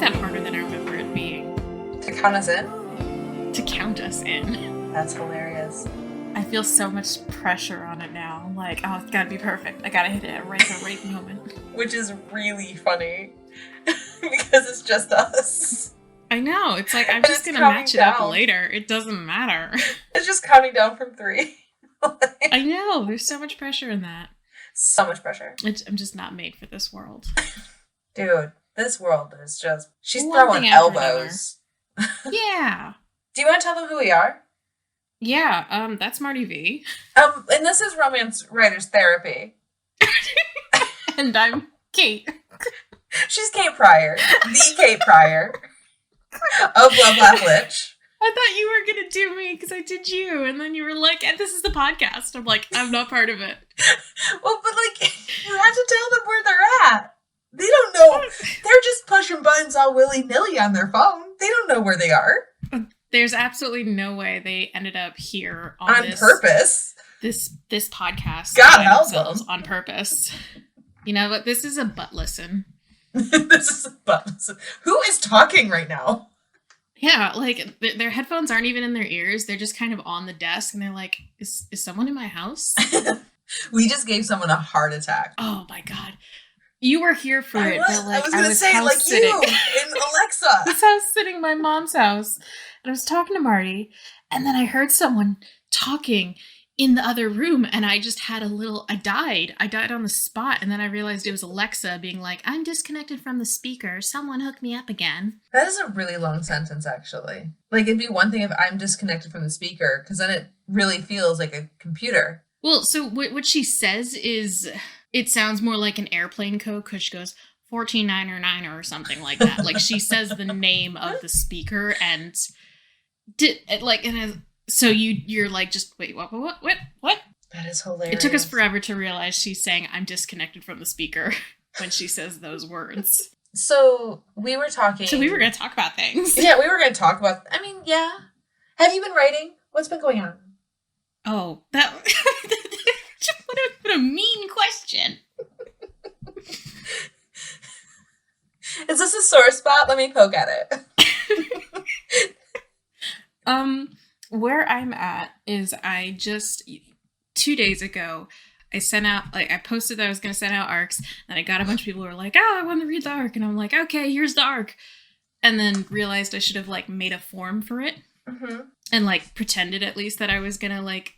that harder than I remember it being. To count us in? To count us in. That's hilarious. I feel so much pressure on it now. Like, oh, it's gotta be perfect. I gotta hit it at the right moment. Which is really funny. Because it's just us. I know. It's like, I'm just gonna match it up later. It doesn't matter. It's just counting down from 3. I know. There's so much pressure in that. So much pressure. I'm just not made for this world. Dude, this world is just... She's throwing elbows. Yeah. Do you want to tell them who we are? Yeah, that's Marty V. And this is Romance Writers Therapy. And I'm Kate. She's Kate Pryor. The Kate Pryor. Of Love, Laugh, Lich. I thought you were going to do me because I did you. And then you were like, and this is the podcast. I'm like, I'm not part of it. Well, but like, you have to tell them where they're at. They don't know. They're just pushing buttons all willy-nilly on their phone. They don't know where they are. There's absolutely no way they ended up here on purpose. This podcast. God help them. On purpose. You know what? This is a butt listen. This is a butt listen. Who is talking right now? Yeah, like their headphones aren't even in their ears. They're just kind of on the desk, and they're like, "Is someone in my house?" We just gave someone a heart attack. Oh my god. You were here for it, but like I was gonna say, like sitting. you in Alexa. I was house sitting in my mom's house, and I was talking to Marty, and then I heard someone talking in the other room, and I just had I died on the spot, and then I realized it was Alexa being like, "I'm disconnected from the speaker, someone hook me up again." That is a really long sentence, actually. Like, it'd be one thing if I'm disconnected from the speaker, because then it really feels like a computer. Well, so what she says is, it sounds more like an airplane code, because she goes 14999 or something like that. Like, she says the name of the speaker, and so you're like, just wait, what? That is hilarious. It took us forever to realize she's saying I'm disconnected from the speaker when she says those words. So we were talking. So we were going to talk about things. Yeah, we were going to talk about. I mean, yeah. Have you been writing? What's been going on? Oh, that what a mean question. Is this a sore spot? Let me poke at it. Where I'm at is I just 2 days ago I sent out, like, I posted that I was going to send out arcs, and I got a bunch of people who were like, "Oh, I want to read the arc," and I'm like, "Okay, here's the arc," and then realized I should have like made a form for it, and like pretended at least that I was gonna like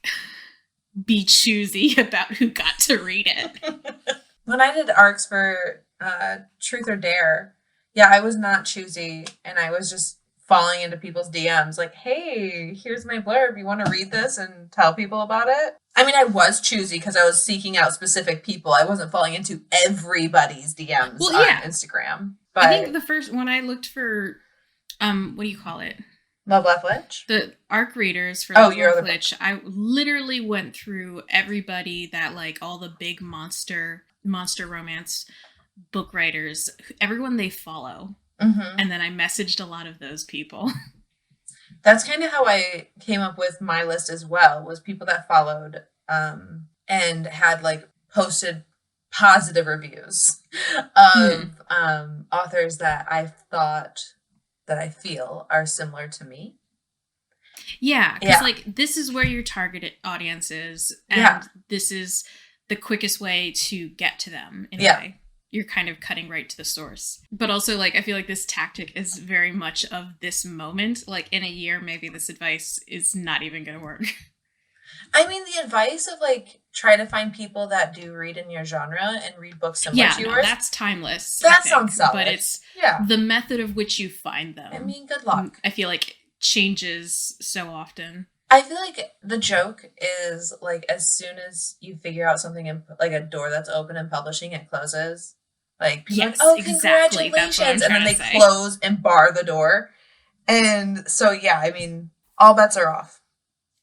be choosy about who got to read it. When I did arcs for Truth or Dare, yeah, I was not choosy, and I was just falling into people's DMs like, "Hey, here's my blurb. You want to read this and tell people about it?" I mean, I was choosy because I was seeking out specific people. I wasn't falling into everybody's DMs on Instagram. But I think when I looked for, what do you call it? Love, Laugh, Lich? The arc readers for Love, Laugh, Lich. I literally went through everybody that, like, all the big monster romance book writers, everyone they follow. And then I messaged a lot of those people. That's kind of how I came up with my list as well, was people that followed and had like posted positive reviews of authors that I thought that I feel are similar to me. Yeah, because like this is where your target audience is, and this is the quickest way to get to them in a way. You're kind of cutting right to the source. But also, like, I feel like this tactic is very much of this moment. Like, in a year, maybe this advice is not even going to work. I mean, the advice of, like, try to find people that do read in your genre and read books similar to yours. That's timeless. That sounds solid. But it's the method of which you find them. I mean, good luck. I feel like changes so often. I feel like the joke is, like, as soon as you figure out something, in, like, a door that's open in publishing, it closes. Like, people are like, "Oh, exactly. congratulations," and then they close and bar the door. And so, yeah, I mean, all bets are off.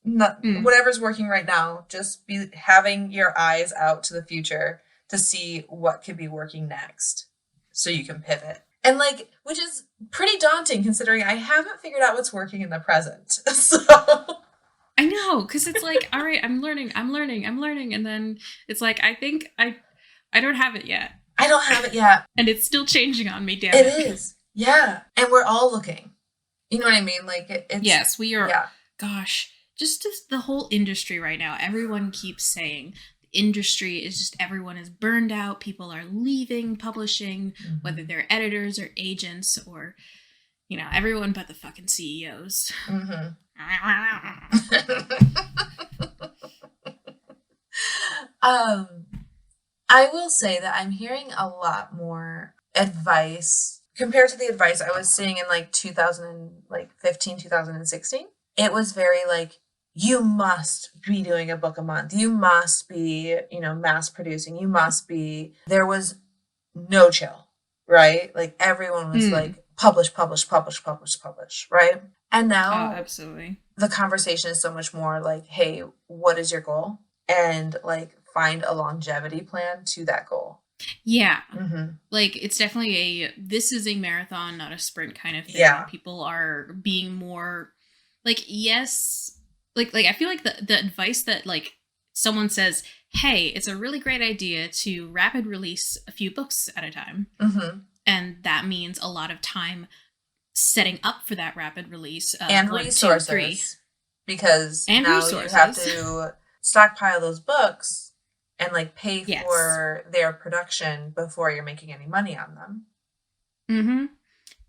Whatever's working right now, just be having your eyes out to the future to see what could be working next so you can pivot. And, like, which is pretty daunting considering I haven't figured out what's working in the present. So I know, because it's like, all right, I'm learning. And then it's like, I think I don't have it yet. I don't have it yet. And it's still changing on me, damn it. It is. Yeah. And we're all looking. You know what I mean? Like, it's... Yes, we are. Yeah. Gosh, just the whole industry right now. Everyone keeps saying the industry is just, everyone is burned out. People are leaving publishing, whether they're editors or agents or, you know, everyone but the fucking CEOs. I will say that I'm hearing a lot more advice compared to the advice I was seeing in like 2015, 2016. It was very like, you must be doing a book a month. You must be, you know, mass producing. You must be. There was no chill, right? Like everyone was like, publish, publish, publish, publish, publish, right? And now absolutely. The conversation is so much more like, hey, what is your goal? And like, find a longevity plan to that goal. Yeah. Like, it's definitely this is a marathon, not a sprint kind of thing. Yeah. People are being more like, yes, like I feel like the advice that like someone says, hey, it's a really great idea to rapid release a few books at a time. And that means a lot of time setting up for that rapid release. And 1, resources. 2, 3. Because and now resources. You have to stockpile those books and like pay for their production before you're making any money on them.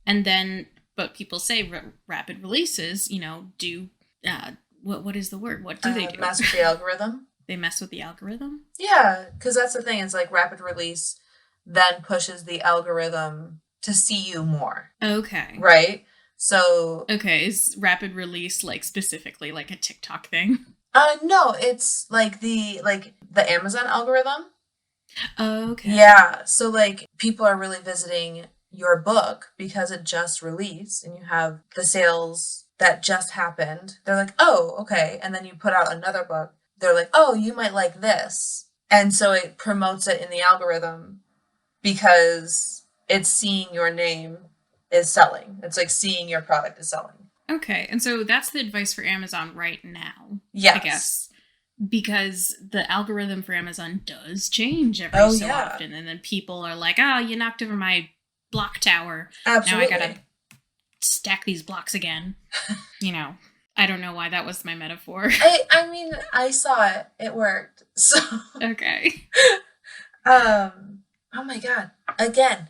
And then, but people say rapid releases, you know, do, what is the word? What do they do? Mess with the algorithm. They mess with the algorithm? Yeah, because that's the thing. It's like rapid release then pushes the algorithm to see you more. Okay. Right? So... Okay, is rapid release like specifically like a TikTok thing? No, it's like the Amazon algorithm. Okay. Yeah, so like people are really visiting your book because it just released and you have the sales that just happened. They're like, oh, okay. And then you put out another book. They're like, oh, you might like this. And so it promotes it in the algorithm because it's seeing your name is selling. It's like seeing your product is selling. Okay, and so that's the advice for Amazon right now. Yes. I guess. Because the algorithm for Amazon does change every so often. And then people are like, oh, you knocked over my block tower. Absolutely. Now I gotta stack these blocks again. You know, I don't know why that was my metaphor. I mean, I saw it. It worked. So okay. Oh my God. Again,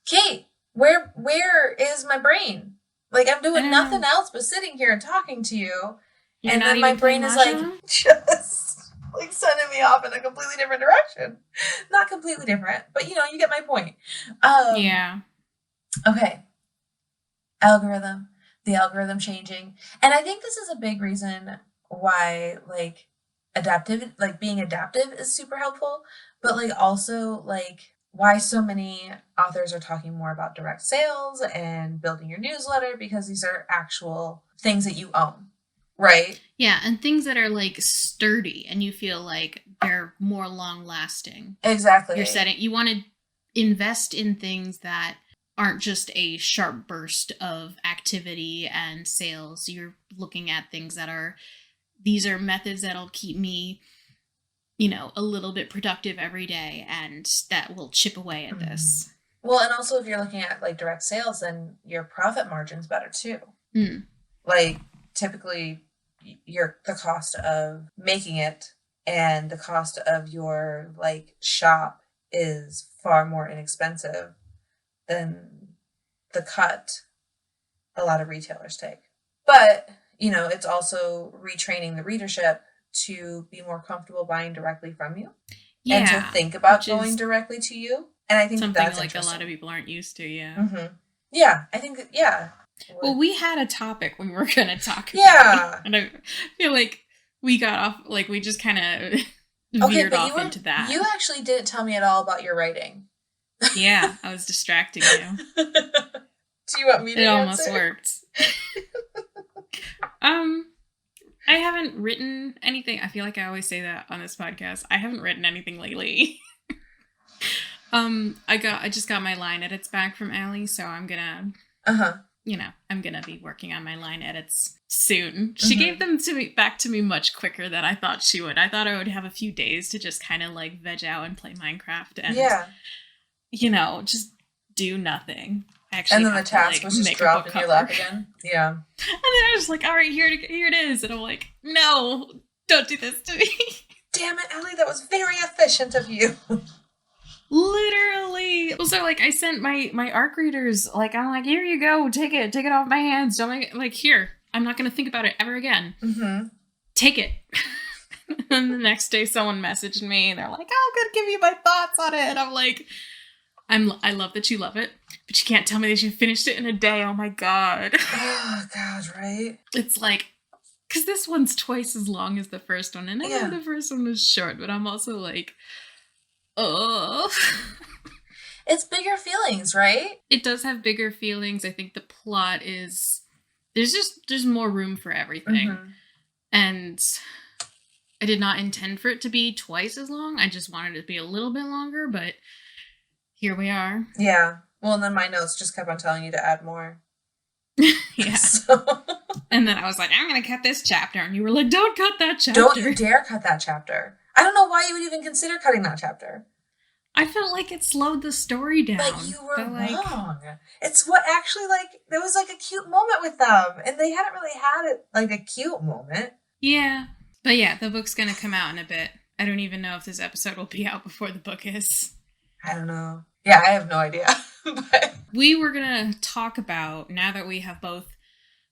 Kate, where is my brain? Like, I'm doing nothing else but sitting here and talking to you. You're and then my brain is like, just like sending me off in a completely different direction. Not completely different, but you know, you get my point. Yeah. Okay. The algorithm changing. And I think this is a big reason why like being adaptive is super helpful, but like also like why so many authors are talking more about direct sales and building your newsletter, because these are actual things that you own. Right? Yeah, and things that are like sturdy and you feel like they're more long lasting. Exactly. You want to invest in things that aren't just a sharp burst of activity and sales. You're looking at things that these are methods that'll keep me, you know, a little bit productive every day, and that will chip away at this. Well, and also if you're looking at like direct sales, then your profit margin's better too. Like typically the cost of making it and the cost of your like shop is far more inexpensive than the cut a lot of retailers take. But, you know, it's also retraining the readership to be more comfortable buying directly from you. Yeah, and to think about going directly to you. And I think something that's like a lot of people aren't used to, Yeah, I think Well, we had a topic we were going to talk about. Yeah. And I feel like we got off, like we just kind of veered off into that. You actually didn't tell me at all about your writing. Yeah, I was distracting you. Do you want me to It answer? almost worked. I haven't written anything. I feel like I always say that on this podcast. I haven't written anything lately. I just got my line edits back from Allie, so I'm gonna I'm gonna be working on my line edits soon. She gave them back to me much quicker than I thought she would. I thought I would have a few days to just kind of like veg out and play Minecraft and you know, just do nothing. I actually and then the have to, task was just make a dropped book in your cover. lap again. Yeah. And then I was like, all right, here it is. And I'm like, no, don't do this to me. Damn it, Ellie, that was very efficient of you. Literally. Also, like, I sent my ARC readers, like, I'm like, here you go, take it off my hands. Don't make it, like, here, I'm not going to think about it ever again. Mm-hmm. Take it. And the next day someone messaged me and they're like, oh, I'm going to give you my thoughts on it. And I'm like, I love that you love it, but you can't tell me that you finished it in a day. Oh my God. Oh God, right? It's like, because this one's twice as long as the first one. And I know the first one was short, but I'm also like, oh. It's bigger feelings, right? It does have bigger feelings. I think the plot is, there's more room for everything. Mm-hmm. And I did not intend for it to be twice as long. I just wanted it to be a little bit longer, but here we are. Yeah. Well, and then my notes just kept on telling you to add more. Yeah. So. And then I was like, I'm going to cut this chapter. And you were like, don't cut that chapter. Don't you dare cut that chapter. I don't know why you would even consider cutting that chapter. I felt like it slowed the story down. But you were wrong. It's what actually, like, there was, like, a cute moment with them. And they hadn't really had it, like, a cute moment. Yeah. But yeah, the book's going to come out in a bit. I don't even know if this episode will be out before the book is. I don't know. Yeah, I have no idea. But we were going to talk about, now that we have both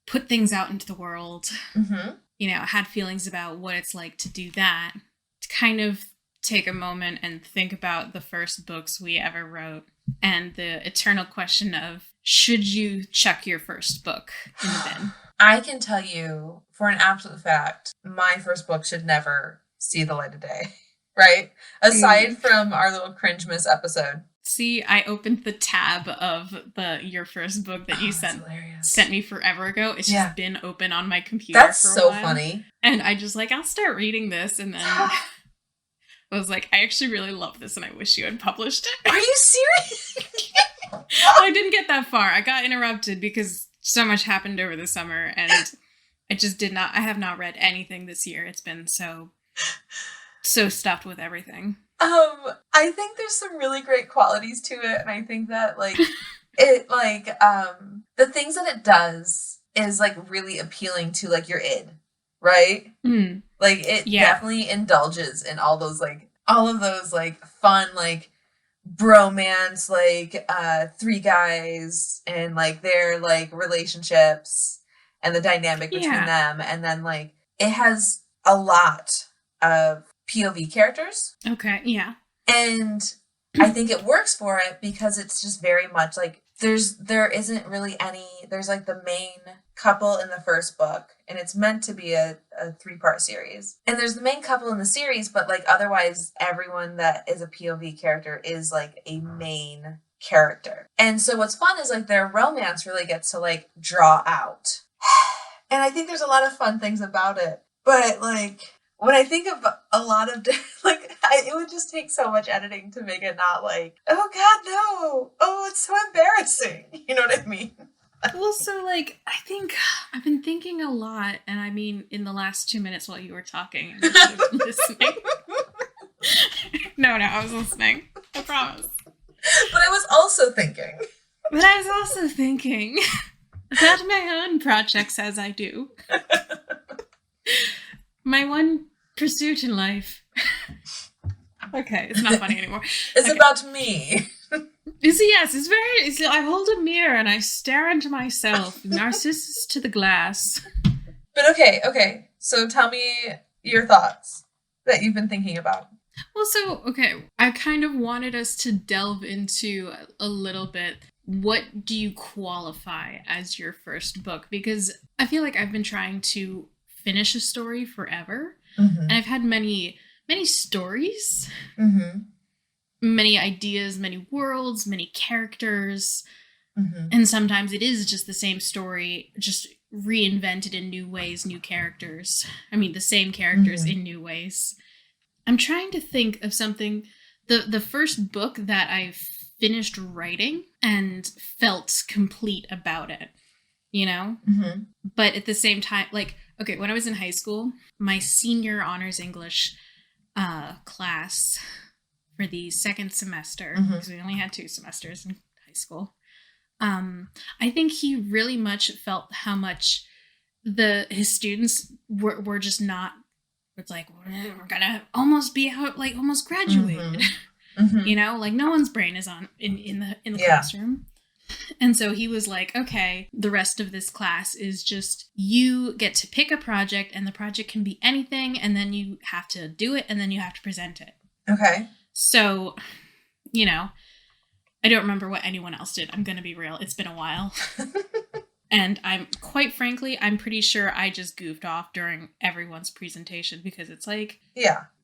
put things out into the world, mm-hmm. you know, had feelings about what it's like to do that, to kind of take a moment and think about the first books we ever wrote and the eternal question of, should you chuck your first book in the bin? I can tell you for an absolute fact, my first book should never see the light of day, right? Aside from our little cringe miss episode. See, I opened the tab of your first book that you sent me forever ago. It's just been open on my computer. That's for a so while. Funny. And I just I'll start reading this, and then I was like, I actually really love this, and I wish you had published it. Are you serious? I didn't get that far. I got interrupted because so much happened over the summer, and I have not read anything this year. It's been so stuffed with everything. I think there's some really great qualities to it, and I think that the things that it does is really appealing to your id, right? Mm. It definitely indulges in all of those fun bromance, three guys and their relationships and the dynamic between them, and then it has a lot of POV characters. Okay, yeah. And I think it works for it because it's just very much there isn't really any, there's the main couple in the first book, and it's meant to be a 3-part series. And there's the main couple in the series, but otherwise everyone that is a POV character is a main character. And so what's fun is their romance really gets to draw out. And I think there's a lot of fun things about it. But when I think of a lot of, it would just take so much editing to make it not oh God, no. Oh, it's so embarrassing. You know what I mean? Well, so I think I've been thinking a lot, and I mean, in the last 2 minutes while you were talking, I was listening. No, I was listening. I promise. But I was also thinking that my own projects as I do. My one pursuit in life. Okay, it's not funny anymore. It's about me. It's very, I hold a mirror and I stare into myself, Narcissus to the glass. But okay. So tell me your thoughts that you've been thinking about. Well, so, okay, I kind of wanted us to delve into a little bit, what do you qualify as your first book? Because I feel like I've been trying to finish a story forever. Mm-hmm. And I've had many stories, mm-hmm. many ideas, many worlds, many characters. Mm-hmm. And sometimes it is just the same story, just reinvented in new ways, new characters. I mean, the same characters mm-hmm. in new ways. I'm trying to think of something, the first book that I finished writing and felt complete about it, you know? Mm-hmm. But at the same time, okay, when I was in high school, my senior honors English class for the second semester, because we only had 2 semesters in high school, I think he really much felt how much his students were just not. It's like we're gonna almost be out, like almost graduated. You know, like no one's brain is on in the classroom. And so he was like, okay, the rest of this class is just you get to pick a project, and the project can be anything, and then you have to do it, and then you have to present it. Okay. So, you know, I don't remember what anyone else did. I'm going to be real. It's been a while. And quite frankly, I'm pretty sure I just goofed off during everyone's presentation, because it's like,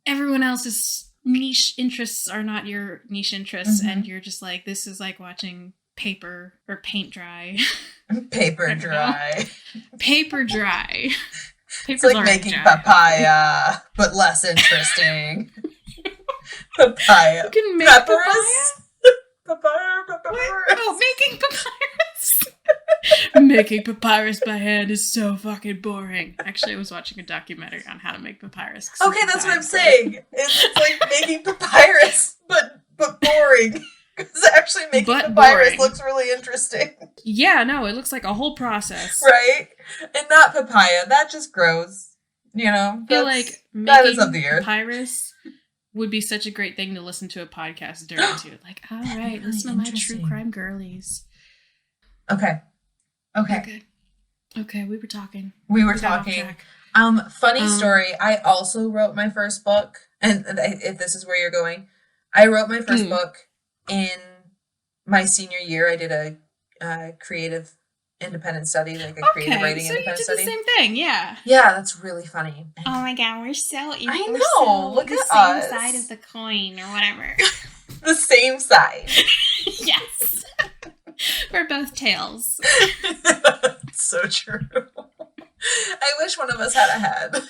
everyone else's niche interests are not your niche interests. And you're just like, this is like watching paper or paint dry. Paper dry. Paper dry. It's like making papaya, but less interesting. Papaya. You can make papaya? Oh, making papyrus. Making papyrus by hand is so fucking boring. Actually, I was watching a documentary on how to make papyrus. Okay, that's what I'm saying. It's like making papyrus, but boring. Because actually making papyrus looks really interesting. Yeah, no, it looks like a whole process. Right? And not papaya. That just grows. You know? I feel like making papyrus would be such a great thing to listen to a podcast during, too. Like, all right, really listen to my true crime girlies. Okay. Okay, we were talking. Funny story. I also wrote my first book. And if this is where you're going, I wrote my first book in my senior year. I did a creative independent study, like a creative writing independent study. So you did the same thing, yeah. Yeah, that's really funny. Oh my god, we're so equal. I know, look at us. The same side of the coin, or whatever. The same side. Yes. We're both tails. So true. I wish one of us had a head.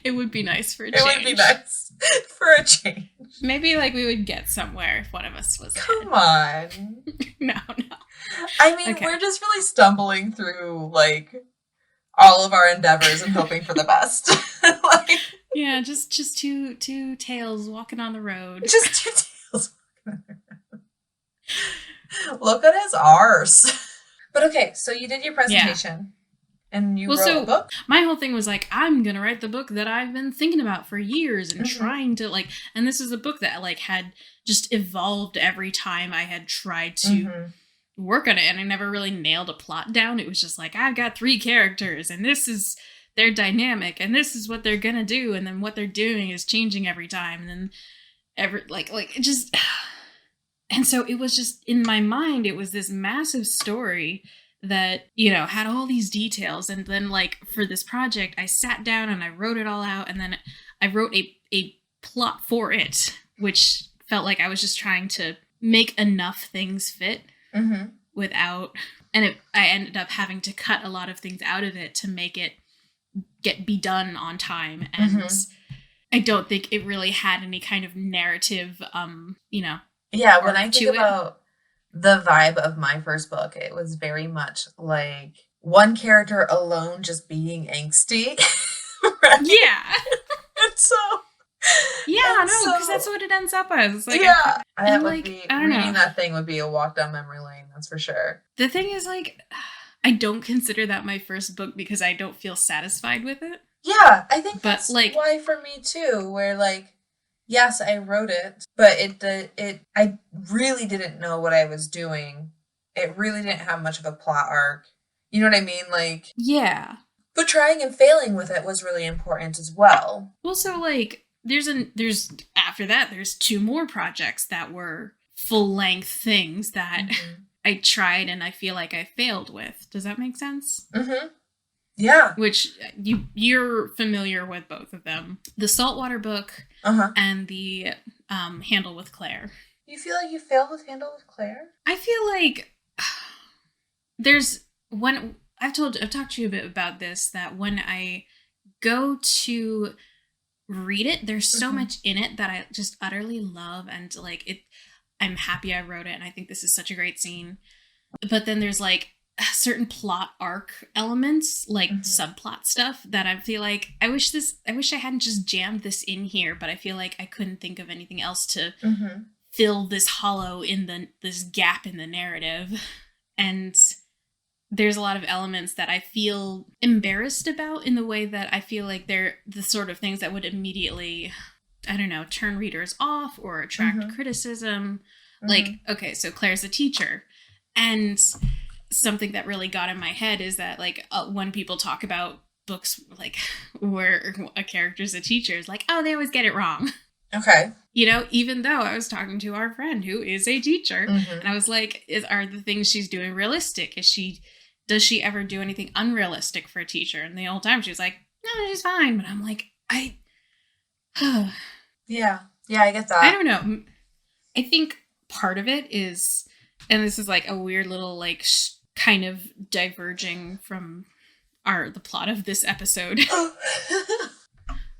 It would be nice for a change. It would be nice for a change. Maybe, like, we would get somewhere if one of us was a Come head. on. No. I mean, we're just really stumbling through, like, all of our endeavors and hoping for the best. Like, yeah, just two tails walking on the road. Just two tails walking on the road. Look at his arse. But okay, so you did your presentation. And you wrote a book? My whole thing was like, I'm going to write the book that I've been thinking about for years and trying to, like, and this is a book that, like, had just evolved every time I had tried to work on it, and I never really nailed a plot down. It was just like, I've got 3 characters, and this is their dynamic, and this is what they're going to do, and then what they're doing is changing every time, and then it just, and so it was just, in my mind, it was this massive story that, you know, had all these details. And then, like, for this project, I sat down and I wrote it all out, and then I wrote a plot for it, which felt like I was just trying to make enough things fit without, and I ended up having to cut a lot of things out of it to make it be done on time. And I don't think it really had any kind of narrative, you know. Yeah, when I think about the vibe of my first book, it was very much like one character alone just being angsty. Right? Yeah. And so... Yeah, no, because that's what it ends up as. It's like, yeah. Reading that thing would be a walk down memory lane, that's for sure. The thing is, like, I don't consider that my first book because I don't feel satisfied with it. Yeah, I think that's why for me too, where, like, yes, I wrote it, but I really didn't know what I was doing. It really didn't have much of a plot arc. You know what I mean? Like, yeah. But trying and failing with it was really important as well. Well, so, like, after that, there's 2 more projects that were full-length things that I tried and I feel like I failed with. Does that make sense? Yeah. Which you're familiar with both of them. The Saltwater book and the Handle with Claire. You feel like you failed with Handle with Claire? I feel like I've talked to you a bit about this, that when I go to read it, there's so much in it that I just utterly love, and, like, I'm happy I wrote it, and I think this is such a great scene. But then there's, like, certain plot arc elements, like subplot stuff, that I feel like I wish I hadn't just jammed this in here, but I feel like I couldn't think of anything else to fill this hollow in this gap in the narrative. And there's a lot of elements that I feel embarrassed about, in the way that I feel like they're the sort of things that would immediately, I don't know, turn readers off or attract criticism. Like, okay, so Claire's a teacher. And something that really got in my head is that, like, when people talk about books, like, where a character's a teacher, is like, oh, they always get it wrong. Okay. You know, even though I was talking to our friend who is a teacher, and I was like, are the things she's doing realistic? Does she ever do anything unrealistic for a teacher? And the whole time she was like, no, she's fine. But I'm like, yeah, I get that. I don't know. I think part of it is, and this is like a weird little, like, kind of diverging from the plot of this episode.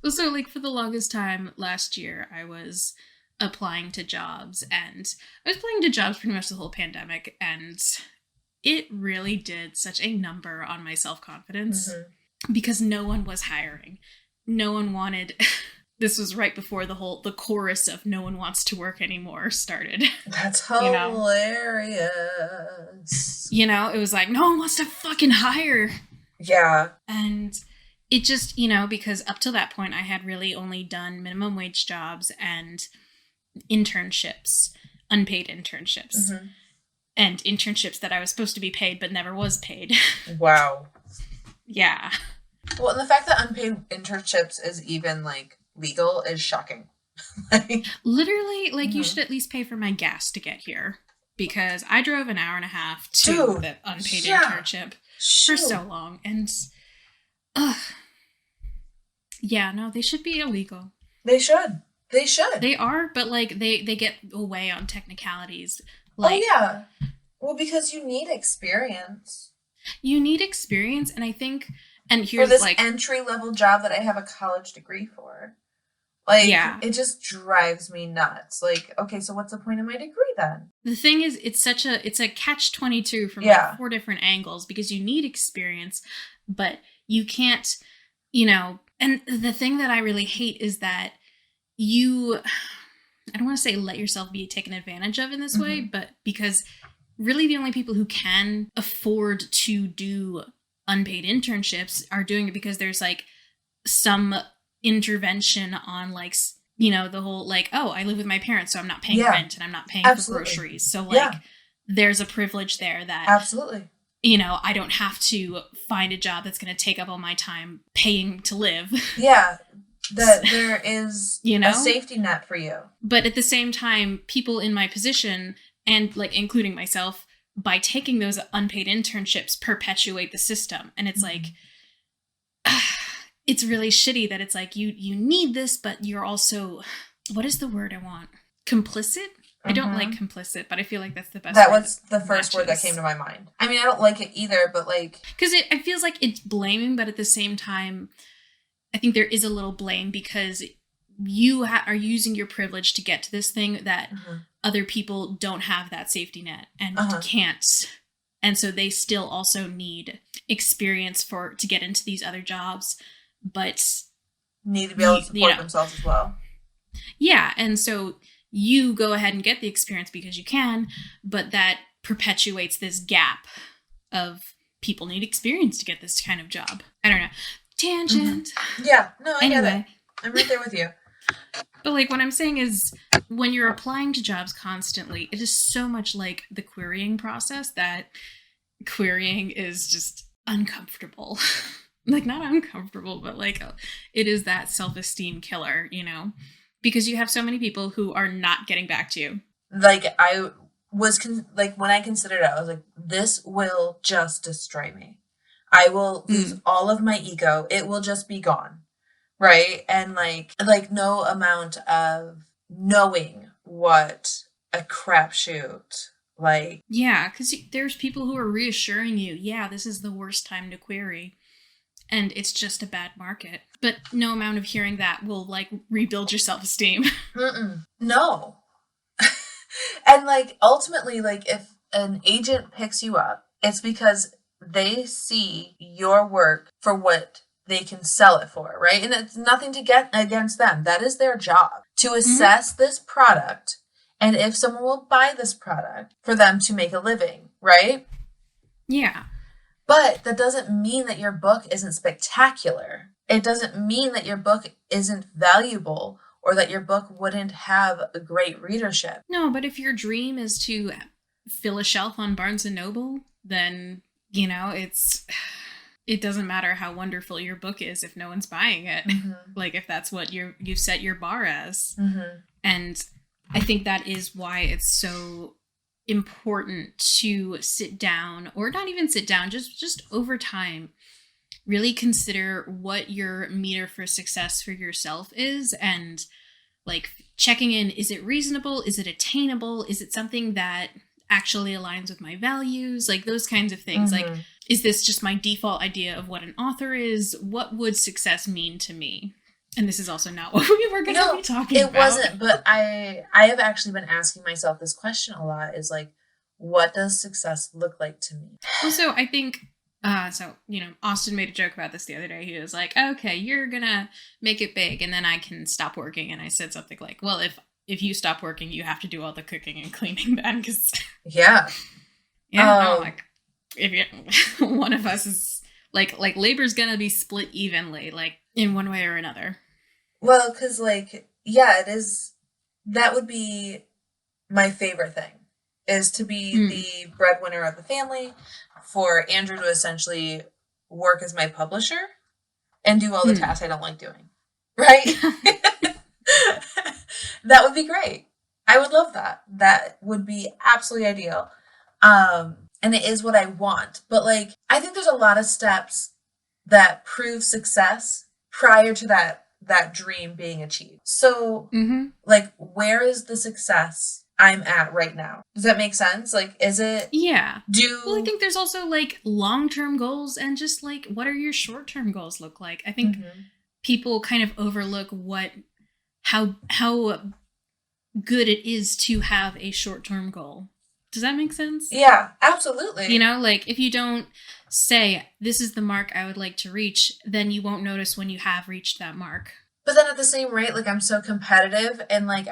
So, like, for the longest time last year, I was applying to jobs, and I was applying to jobs pretty much the whole pandemic, and it really did such a number on my self-confidence because no one was hiring. No one wanted... This was right before the chorus of "no one wants to work anymore" started. That's hilarious. You know, it was like, no one wants to fucking hire. Yeah. And it just, you know, because up till that point, I had really only done minimum wage jobs and internships, unpaid internships. And internships that I was supposed to be paid but never was paid. Wow. Yeah. Well, and the fact that unpaid internships is even, like, legal is shocking. Literally, like, you should at least pay for my gas to get here, because I drove an hour and a half to the unpaid internship for so long, and yeah, no, they should be illegal. They should They are, but, like, they get away on technicalities. Like, yeah, well, because you need experience, and I think, and here's, for this, like, entry-level job that I have a college degree for. Like, it just drives me nuts. Like, okay, so what's the point of my degree then? The thing is, it's a catch-22 from like 4 different angles, because you need experience, but you can't, you know, and the thing that I really hate is that I don't want to say let yourself be taken advantage of in this way, but because really the only people who can afford to do unpaid internships are doing it because there's, like, some intervention on, like, you know, the whole, like, oh, I live with my parents, so I'm not paying rent and I'm not paying for groceries. So, like, there's a privilege there that, absolutely, you know, I don't have to find a job that's going to take up all my time paying to live. Yeah, that there is, you know, a safety net for you. But at the same time, people in my position, and, like, including myself, by taking those unpaid internships, perpetuate the system. And it's like, it's really shitty that it's like, you need this, but you're also, what is the word I want? Complicit? I don't like complicit, but I feel like that's the best. That was the first word that came to my mind. I mean, I don't like it either, but, like, because it feels like it's blaming, but at the same time, I think there is a little blame, because you are using your privilege to get to this thing that other people don't have that safety net and can't. And so they still also need experience to get into these other jobs, but need to be able to support themselves as well. Yeah. And so you go ahead and get the experience because you can, but that perpetuates this gap of people need experience to get this kind of job. I don't know. Tangent. Yeah. No, I anyway. get it. I'm right there with you. But, like, what I'm saying is, when you're applying to jobs constantly, it is so much like the querying process that querying is just uncomfortable. Like, not uncomfortable, but, like, it is that self-esteem killer, you know? Because you have so many people who are not getting back to you. Like, I was, when I considered it, I was like, this will just destroy me. I will lose all of my ego. It will just be gone. Right? And, like no amount of knowing what a crapshoot, like... Yeah, because there's people who are reassuring you, yeah, this is the worst time to query, and it's just a bad market. But no amount of hearing that will, like, rebuild your self-esteem. No. And, like, ultimately, like, if an agent picks you up, it's because they see your work for what they can sell it for, right? And it's nothing to get against them. That is their job, to assess this product and if someone will buy this product for them to make a living, right? Yeah. But that doesn't mean that your book isn't spectacular. It doesn't mean that your book isn't valuable or that your book wouldn't have a great readership. No, but if your dream is to fill a shelf on Barnes & Noble, then, you know, it doesn't matter how wonderful your book is if no one's buying it. Mm-hmm. Like, if that's what you've set your bar as. Mm-hmm. And I think that is why it's so important to sit down, or not even sit down, just over time, really consider what your meter for success for yourself is, and like checking in, is it reasonable? Is it attainable? Is it something that actually aligns with my values? Like those kinds of things. Mm-hmm. Like, is this just my default idea of what an author is? What would success mean to me? And this is also not what we were going to be talking about. It wasn't, but I have actually been asking myself this question a lot, is like, what does success look like to me? Also, I think, Austin made a joke about this the other day. He was like, okay, you're going to make it big and then I can stop working. And I said something like, well, if you stop working, you have to do all the cooking and cleaning then. Because yeah. Like if one of us is like labor's going to be split evenly, like in one way or another. Well, because like, yeah, it is. That would be my favorite thing, is to be the breadwinner of the family, for Andrew to essentially work as my publisher and do all the tasks I don't like doing. Right? That would be great. I would love that. That would be absolutely ideal. And it is what I want. But like, I think there's a lot of steps that prove success prior to that dream being achieved. So like, where is the success I'm at right now? Does that make sense? Like, is it? Yeah. Well, I think there's also like long-term goals and just like, what are your short-term goals look like? I think people kind of overlook how good it is to have a short-term goal. Does that make sense? Yeah, absolutely. You know, like if you don't say, this is the mark I would like to reach, then you won't notice when you have reached that mark. But then at the same rate, like I'm so competitive, and like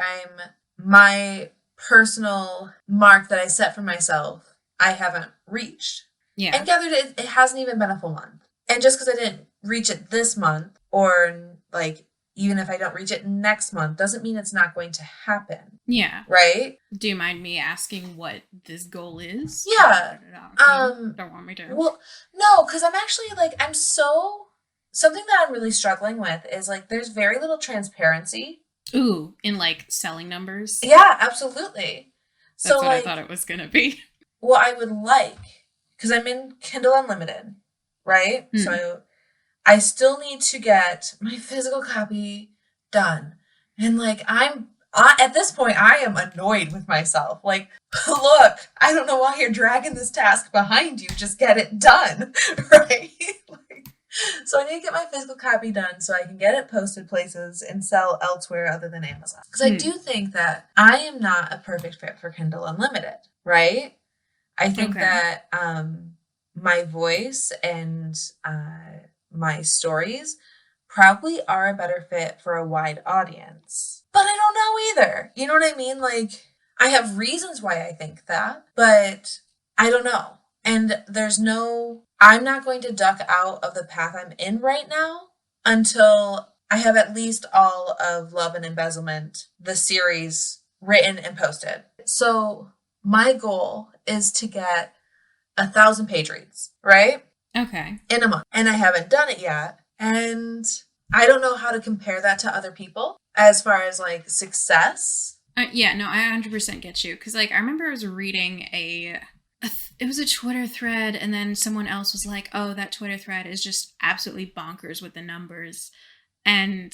my personal mark that I set for myself, I haven't reached. Yeah. And gathered it hasn't even been a full month. And just because I didn't reach it this month, or like even if I don't reach it next month, doesn't mean it's not going to happen. Yeah. Right? Do you mind me asking what this goal is? Yeah. Don't want me to. Well, no, because I'm actually like, something that I'm really struggling with is like, there's very little transparency. Ooh, in like selling numbers? Yeah, absolutely. That's what I thought it was going to be. Well, I would like, because I'm in Kindle Unlimited, right? So I still need to get my physical copy done. And like, at this point, I am annoyed with myself. Like, look, I don't know why you're dragging this task behind you. Just get it done, right? So I need to get my physical copy done so I can get it posted places and sell elsewhere other than Amazon. Because I do think that I am not a perfect fit for Kindle Unlimited, right? I think that my voice and my stories probably are a better fit for a wide audience. But I don't know either. You know what I mean? Like, I have reasons why I think that, but I don't know. And I'm not going to duck out of the path I'm in right now until I have at least all of Love and Embezzlement, the series, written and posted. So my goal is to get 1,000 page reads, right? Okay. In a month. And I haven't done it yet. And I don't know how to compare that to other people as far as like success. Yeah, no, I 100% get you. Because like, I remember I was reading it was a Twitter thread, and then someone else was like, oh, that Twitter thread is just absolutely bonkers with the numbers. And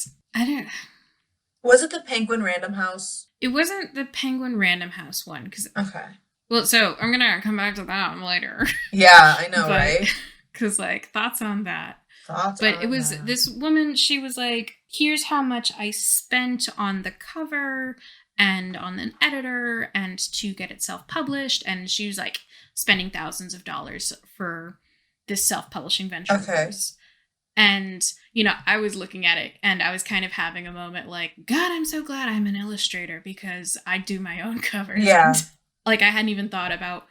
Was it the Penguin Random House? It wasn't the Penguin Random House one. Okay. Well, so I'm going to come back to that one later. Yeah, I know, right? Because like, thoughts on that. But it was this woman, she was like, here's how much I spent on the cover and on an editor and to get it self-published. And she was like spending thousands of dollars for this self-publishing venture. Okay. And, I was looking at it and I was kind of having a moment like, God, I'm so glad I'm an illustrator because I do my own covers. Yeah. And, like, I hadn't even thought about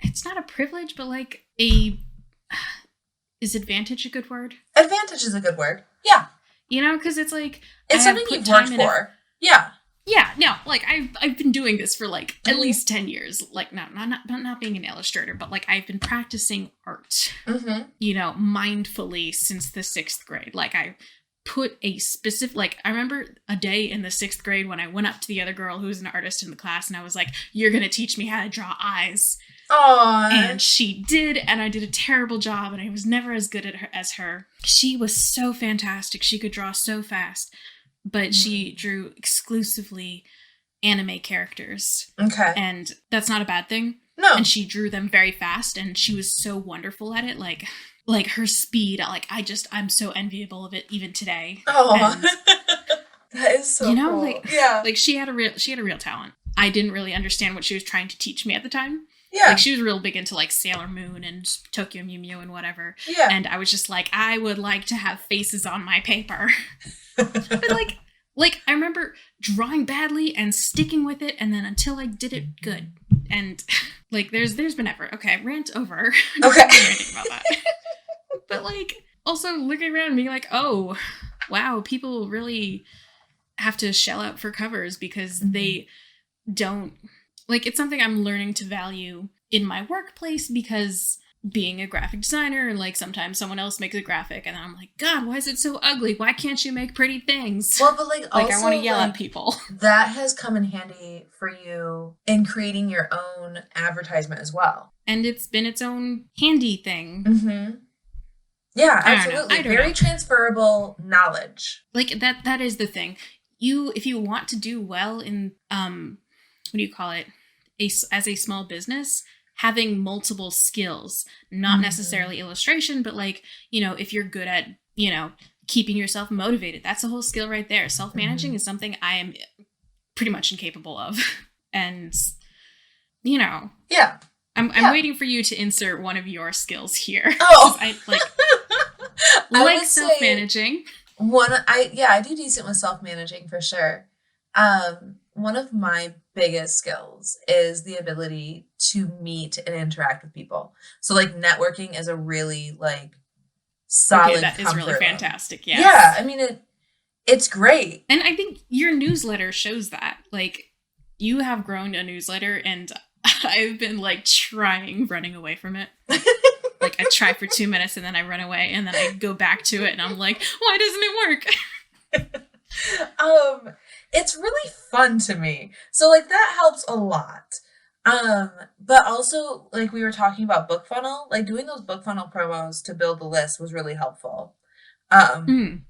it's not a privilege, but like is advantage a good word? Advantage is a good word. Yeah. Because it's like, it's something you've worked for. Yeah. Yeah, no, like I've been doing this for like at least 10 years. Like not being an illustrator, but like I've been practicing art, mindfully since the 6th grade. Like I put a specific, like I remember a day in the 6th grade when I went up to the other girl who was an artist in the class and I was like, you're going to teach me how to draw eyes. Aww. And she did, and I did a terrible job and I was never as good as her. She was so fantastic. She could draw so fast. But she drew exclusively anime characters. Okay. And that's not a bad thing. No. And she drew them very fast, and she was so wonderful at it. Like her speed, I'm so enviable of it even today. Oh, that is so cool. Like she had a real talent. I didn't really understand what she was trying to teach me at the time. Yeah. Like, she was real big into, like, Sailor Moon and Tokyo Mew Mew and whatever. Yeah. And I was just like, I would like to have faces on my paper. But, like, I remember drawing badly and sticking with it, and then until I did it good. And, like, there's been effort. Okay, rant over. Okay. Ranting about that. But, like, also looking around and being like, oh, wow, people really have to shell out for covers because they don't... Like, it's something I'm learning to value in my workplace because being a graphic designer and, like, sometimes someone else makes a graphic and I'm like, God, why is it so ugly? Why can't you make pretty things? Well, but, like also, I want to yell at people. That has come in handy for you in creating your own advertisement as well. And it's been its own handy thing. Mm-hmm. Yeah, absolutely. I don't Very know. transferable knowledge. Like, that is the thing. If you want to do well in, what do you call it? As a small business, having multiple skills, not necessarily illustration, but like, if you're good at, keeping yourself motivated, that's a whole skill right there. Self-managing is something I am pretty much incapable of. And, Yeah. I'm waiting for you to insert one of your skills here. Oh. I like self-managing. I do decent with self-managing for sure. One of my biggest skills is the ability to meet and interact with people. So, like, networking is a really, like, solid that is really fantastic. Yeah. Yeah, I mean, it's great. And I think your newsletter shows that. Like, you have grown a newsletter, and I've been, like, running away from it. Like, I try for 2 minutes, and then I run away, and then I go back to it, and I'm like, why doesn't it work? It's really fun to me. So, like, that helps a lot. But also, like, we were talking about BookFunnel, like, doing those BookFunnel promos to build the list was really helpful. And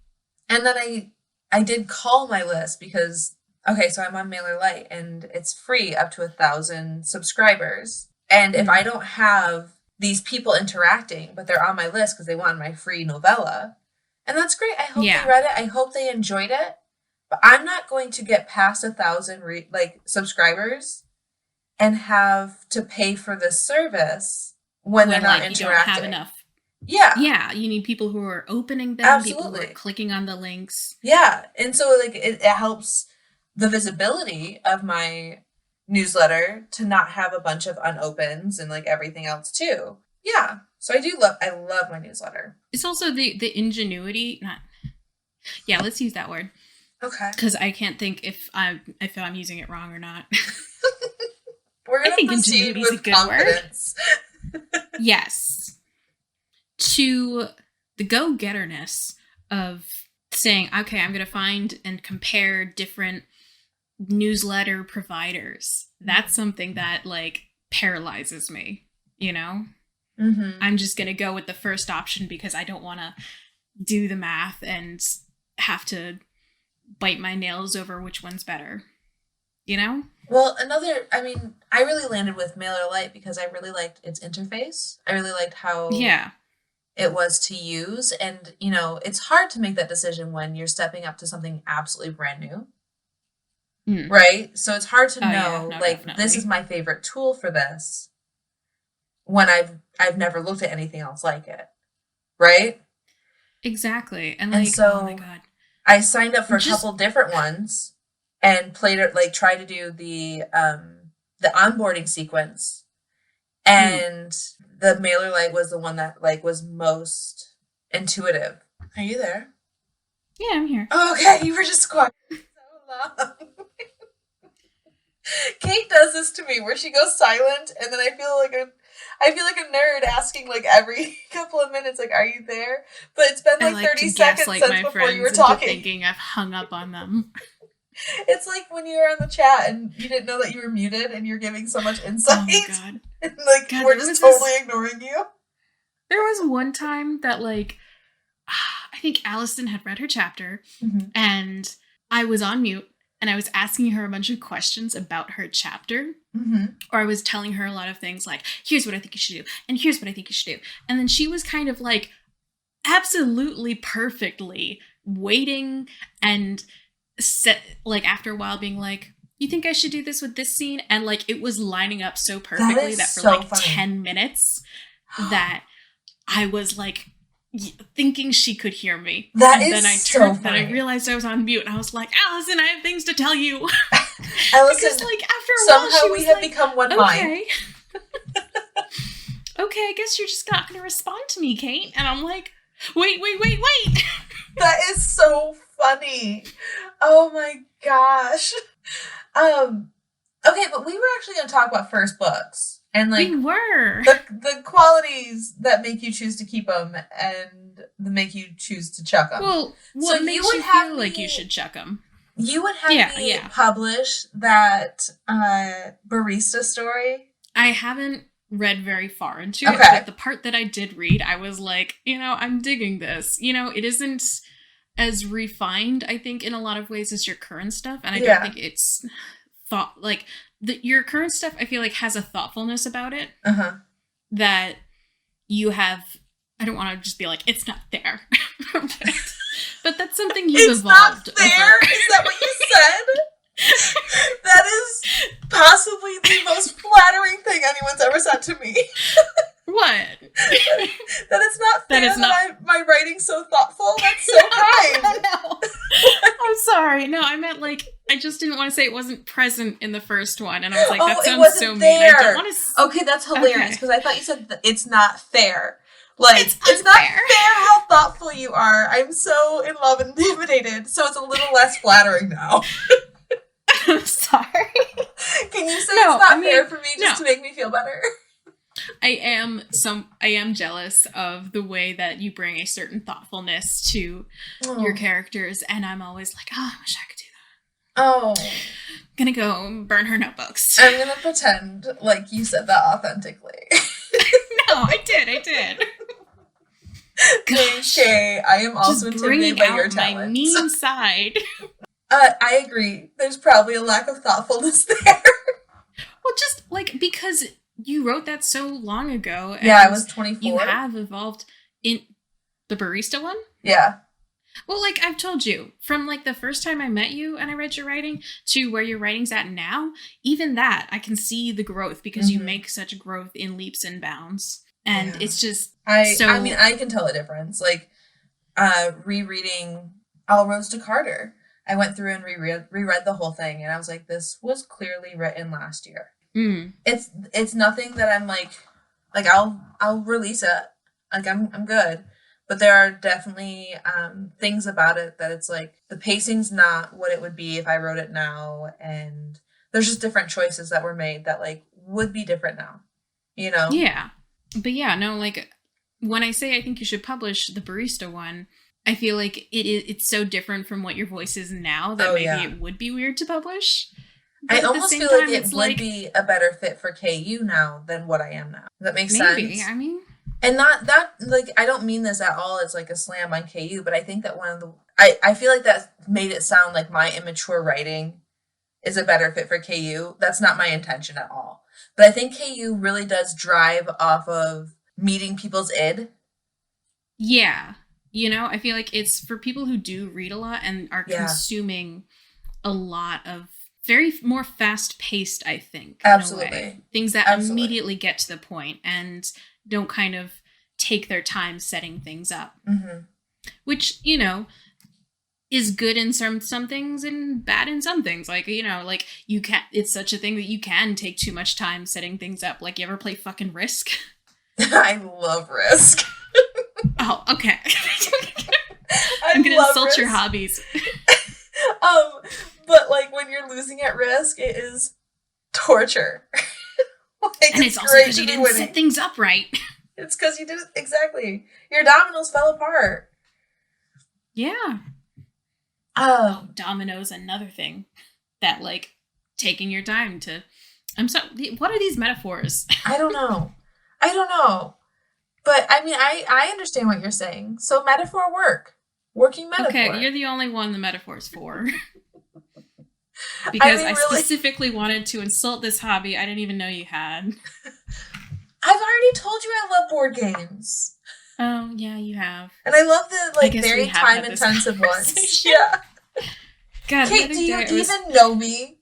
then I did call my list because, okay, so I'm on MailerLite and it's free up to 1,000 subscribers. And if I don't have these people interacting, but they're on my list because they want my free novella, and that's great. I hope they read it. I hope they enjoyed it. But I'm not going to get past 1,000 subscribers and have to pay for this service when they're not interacting. You don't have enough. Yeah. Yeah, you need people who are opening them, Absolutely. People who are clicking on the links. Yeah, and so like it helps the visibility of my newsletter to not have a bunch of unopens and like everything else too. Yeah, so I love my newsletter. It's also the ingenuity, let's use that word. Okay. Because I can't think if I'm using it wrong or not. We're going to proceed with confidence. Yes. To the go-getterness of saying, okay, I'm going to find and compare different newsletter providers. That's something that, like, paralyzes me, you know? Mm-hmm. I'm just going to go with the first option because I don't want to do the math and have to bite my nails over which one's better, you know? Well, I really landed with MailerLite because I really liked its interface. I really liked how it was to use. And, you know, it's hard to make that decision when you're stepping up to something absolutely brand new. Right? So it's hard to know, definitely. This is my favorite tool for this when I've never looked at anything else like it. Right? Exactly. And And like, so oh my God. I signed up for a Just, couple different ones and played it, like try to do the onboarding sequence. And the Mailer Light was the one that like was most intuitive. Are you there? yeah, I'm here. Oh, okay, you were just quiet so long. Kate does this to me where she goes silent, and then I feel like a nerd asking like every couple of minutes, like, "Are you there?" But it's been like 30 seconds since before you were talking. Thinking I've hung up on them. It's like when you were on the chat and you didn't know that you were muted, and you're giving so much insight. Oh my God. And like God, we're just totally ignoring you. There was one time that like I think Allison had read her chapter, and I was on mute. And I was asking her a bunch of questions about her chapter. Or I was telling her a lot of things like, here's what I think you should do. And here's what I think you should do. And then she was kind of like absolutely perfectly waiting and set, like after a while being like, you think I should do this with this scene? And like it was lining up so perfectly that for so like funny. 10 minutes that I was like, thinking she could hear me. Then I realized I was on mute, and I was like, Allison, I have things to tell you. Allison, because like after a somehow while, we have become one mind. Okay, I guess you're just not going to respond to me, Kate. And I'm like, wait. That is so funny. Oh my gosh. Okay, but we were actually going to talk about first books. And like we were the qualities that make you choose to keep them and make you choose to chuck them. Well, what so makes you feel like you should chuck them? You would have me publish that barista story. I haven't read very far into it, but the part that I did read, I was like, I'm digging this. It isn't as refined, I think, in a lot of ways as your current stuff, and I don't think it's thought like. Your current stuff, I feel like, has a thoughtfulness about it that you have. I don't want to just be like, it's not there. but that's something you've evolved. It's not there? Is that what you said? That is possibly the most flattering thing anyone's ever said to me. What? That it's not fair that my writing's so thoughtful. That's so kind. No. I'm sorry. No, I meant like, I just didn't want to say it wasn't present in the first one. And I was like, that sounds so mean. I don't want to... Okay, that's hilarious, because I thought you said that it's not fair. Like, it's not fair how thoughtful you are. I'm so in love and intimidated, so it's a little less flattering now. I'm sorry. Can you say it's not fair for me just to make me feel better? I am jealous of the way that you bring a certain thoughtfulness to your characters, and I'm always like, I wish I could do that. Oh. I'm gonna go burn her notebooks. I'm gonna pretend like you said that authentically. No, I did. Okay, I am also intimidated by your talents. My mean side. I agree. There's probably a lack of thoughtfulness there. Well, just like because you wrote that so long ago. And I was 24. You have evolved in the barista one? Yeah. Well, like I've told you, from like the first time I met you and I read your writing to where your writing's at now, even that, I can see the growth because you make such growth in leaps and bounds. And it's just I mean, I can tell a difference. Like, rereading All Roads to Carter. I went through and reread the whole thing, and I was like, this was clearly written last year. It's nothing that I'm like I'll release it. Like I'm good. But there are definitely things about it that it's like the pacing's not what it would be if I wrote it now, and there's just different choices that were made that like would be different now. Yeah. But yeah, no, like when I say I think you should publish the barista one, I feel like it's so different from what your voice is now that it would be weird to publish. But I almost feel like it would be a better fit for KU now than what I am now. Does that make sense? Maybe, I mean... And not that, like, I don't mean this at all as, like, a slam on KU, but I think that one of the... I feel like that made it sound like my immature writing is a better fit for KU. That's not my intention at all. But I think KU really does drive off of meeting people's id. Yeah. I feel like it's for people who do read a lot and are consuming a lot of very more fast-paced, I think. Absolutely. In a way. Things that immediately get to the point and don't kind of take their time setting things up. Mm-hmm. Which, is good in some things and bad in some things. Like, like you can it's such a thing that you can take too much time setting things up. Like, you ever play fucking Risk? I love Risk. Oh, okay. I'm gonna insult Risk. Your hobbies. But like when you're losing at Risk, it is torture. Like, and it's also because you didn't set things up right. It's because you didn't exactly. Your dominoes fell apart. Yeah. Dominoes, another thing that like taking your time to. I'm sorry. What are these metaphors? I don't know. But I mean, I understand what you're saying. So metaphor work. Working metaphor. Okay, you're the only one the metaphor's for. Because I specifically wanted to insult this hobby I didn't even know you had. I've already told you I love board games. Oh, yeah, you have. And I love the very time-intensive ones. Yeah. God, Kate, do you even know me?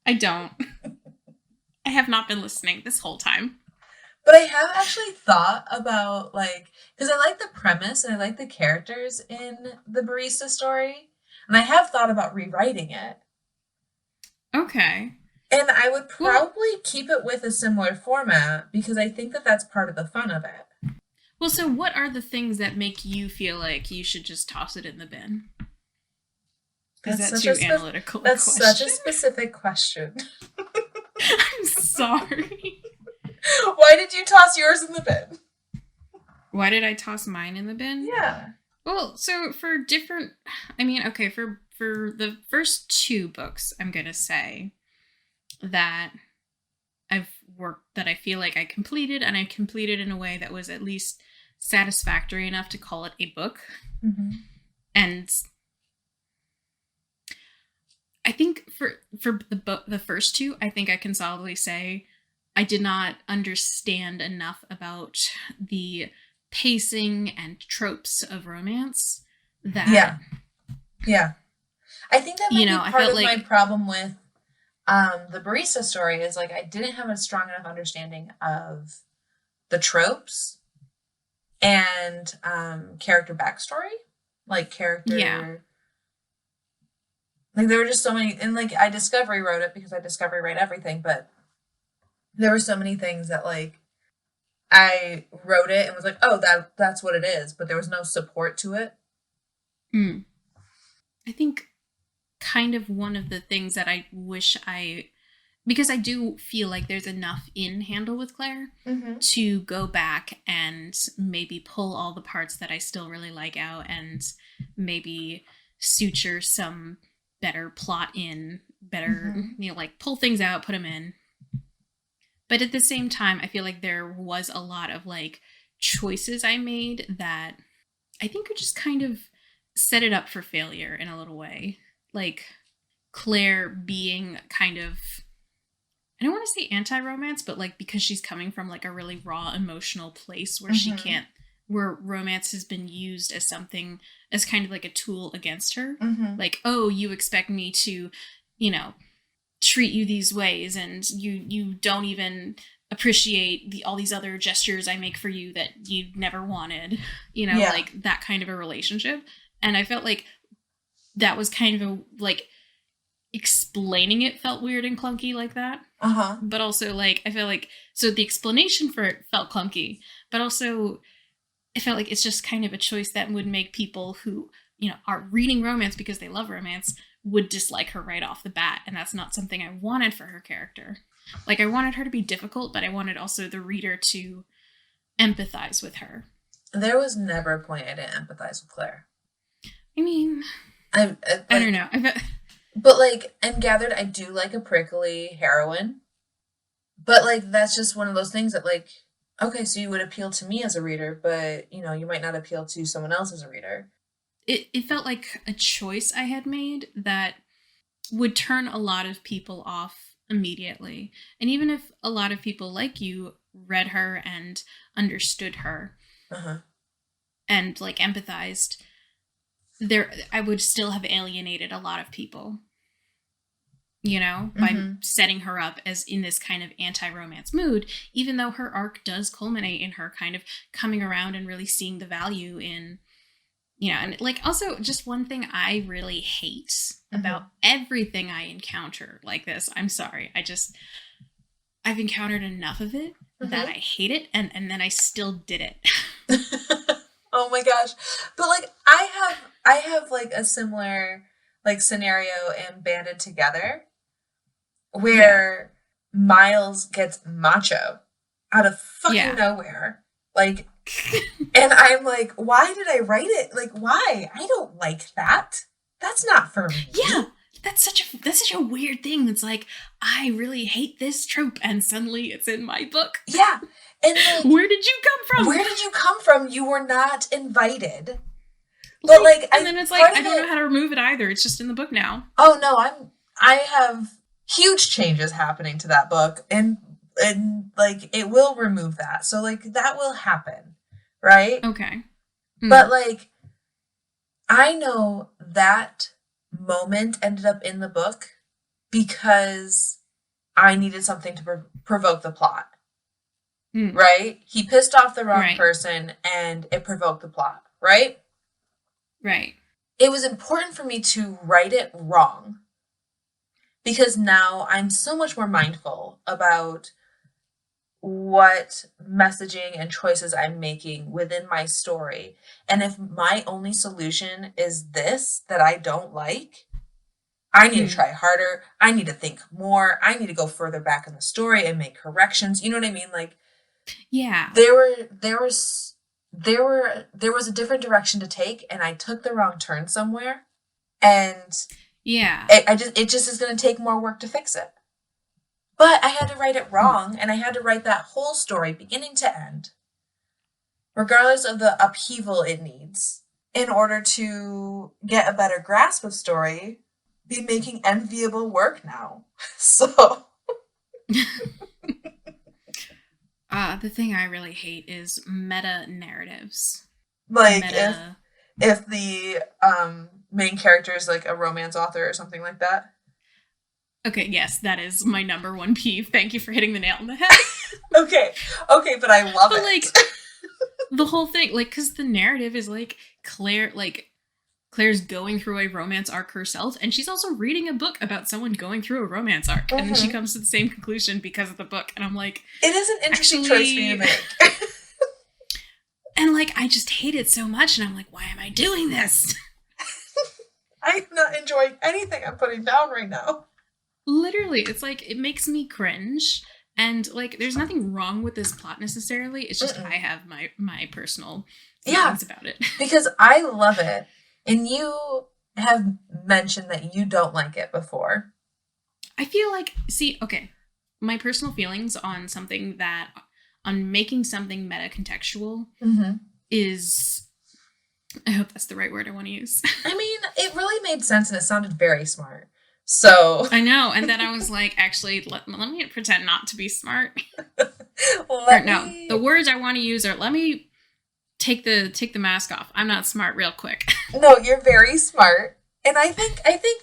I don't. I have not been listening this whole time. But I have actually thought about, because I like the premise and I like the characters in the barista story. And I have thought about rewriting it. Okay. And I would probably keep it with a similar format because I think that that's part of the fun of it. Well, so what are the things that make you feel like you should just toss it in the bin? Is that too analytical? That's such a specific question. I'm sorry. Why did you toss yours in the bin? Why did I toss mine in the bin? Yeah. Well, so for different... I mean, okay, for the first two books, I'm going to say that I've worked, that I feel like I completed, and I completed in a way that was at least satisfactory enough to call it a book. Mm-hmm. And I think for the first two, I think I can solidly say I did not understand enough about the pacing and tropes of romance that... Yeah. I think that might be part of my problem with the barista story is I didn't have a strong enough understanding of the tropes and character backstory. There were just so many, and I Discovery wrote it because I Discovery write everything, but there were so many things that I wrote it and was oh, that's what it is, but there was no support to it. I think kind of one of the things that I wish because I do feel like there's enough in Handle with Claire to go back and maybe pull all the parts that I still really like out and maybe suture some better plot in, pull things out, put them in. But at the same time, I feel like there was a lot of choices I made that I think are just kind of set it up for failure in a little way. Claire being kind of, I don't want to say anti-romance, but because she's coming from a really raw emotional place where she can't, where romance has been used as something, as kind of a tool against her. Oh, you expect me to, treat you these ways, and you don't even appreciate all these other gestures I make for you that you never wanted, that kind of a relationship. And I felt like that was kind of explaining it felt weird and clunky like that. But also I feel so the explanation for it felt clunky, but also I felt like it's just kind of a choice that would make people who, are reading romance because they love romance would dislike her right off the bat. And that's not something I wanted for her character. I wanted her to be difficult, but I wanted also the reader to empathize with her. There was never a point I didn't empathize with Claire. I mean, I don't know. But and Gathered, I do like a prickly heroine. But that's just one of those things that okay, so you would appeal to me as a reader, but you might not appeal to someone else as a reader. It felt like a choice I had made that would turn a lot of people off immediately. And even if a lot of people like you read her and understood her and empathized, I would still have alienated a lot of people, by setting her up as in this kind of anti-romance mood, even though her arc does culminate in her kind of coming around and really seeing the value in And like also just one thing I really hate about everything I encounter like this. I'm sorry. I've encountered enough of it that I hate it, and then I still did it. Oh my gosh. But like I have like a similar like scenario in Banded Together where Miles gets macho out of fucking nowhere. Like and I'm like, why did I write it? Like, why? I don't like that. That's not for me. Yeah. That's such a weird thing. It's like, I really hate this trope, and suddenly it's in my book. Yeah. And like, where did you come from? Where did you come from? You were not invited. But like, and then it's like, I don't know how to remove it either. It's just in the book now. Oh no, I have huge changes happening to that book, and like it will remove that. So like that will happen, right? Okay. But like, I know that moment ended up in the book because I needed something to provoke the plot. Right? He pissed off the wrong person and it provoked the plot, right? Right. It was important for me to write it wrong because now I'm so much more mindful about what messaging and choices I'm making within my story. And if my only solution is this that I don't like, I need to try harder. I need to think more. I need to go further back in the story and make corrections. You know what I mean? Like, yeah, there was a different direction to take, and I took the wrong turn somewhere, and it just is going to take more work to fix it. But I had to write it wrong, and I had to write that whole story, beginning to end, regardless of the upheaval it needs, in order to get a better grasp of story, be making enviable work now. So... the thing I really hate is meta narratives. Like, if the main character is like a romance author or something like that. Okay, yes, that is my number one peeve. Thank you for hitting the nail on the head. Okay, but I love it. But, like, the whole thing, like, because the narrative is, like, Claire's going through a romance arc herself, and she's also reading a book about someone going through a romance arc, and then she comes to the same conclusion because of the book, and I'm like... It is an interesting choice for you to make. And, like, I just hate it so much, and I'm like, why am I doing this? I'm not enjoying anything I'm putting down right now. Literally, it's like, it makes me cringe, and, like, there's nothing wrong with this plot necessarily, it's just I have my personal feelings about it. Because I love it, and you have mentioned that you don't like it before. I feel like, my personal feelings on making something meta-contextual is, I hope that's the right word I want to use. I mean, it really made sense, and it sounded very smart. So I know, and then I was like, actually, let me pretend not to be smart. The words I want to use are, let me take the mask off. I'm not smart real quick. No, you're very smart. And I think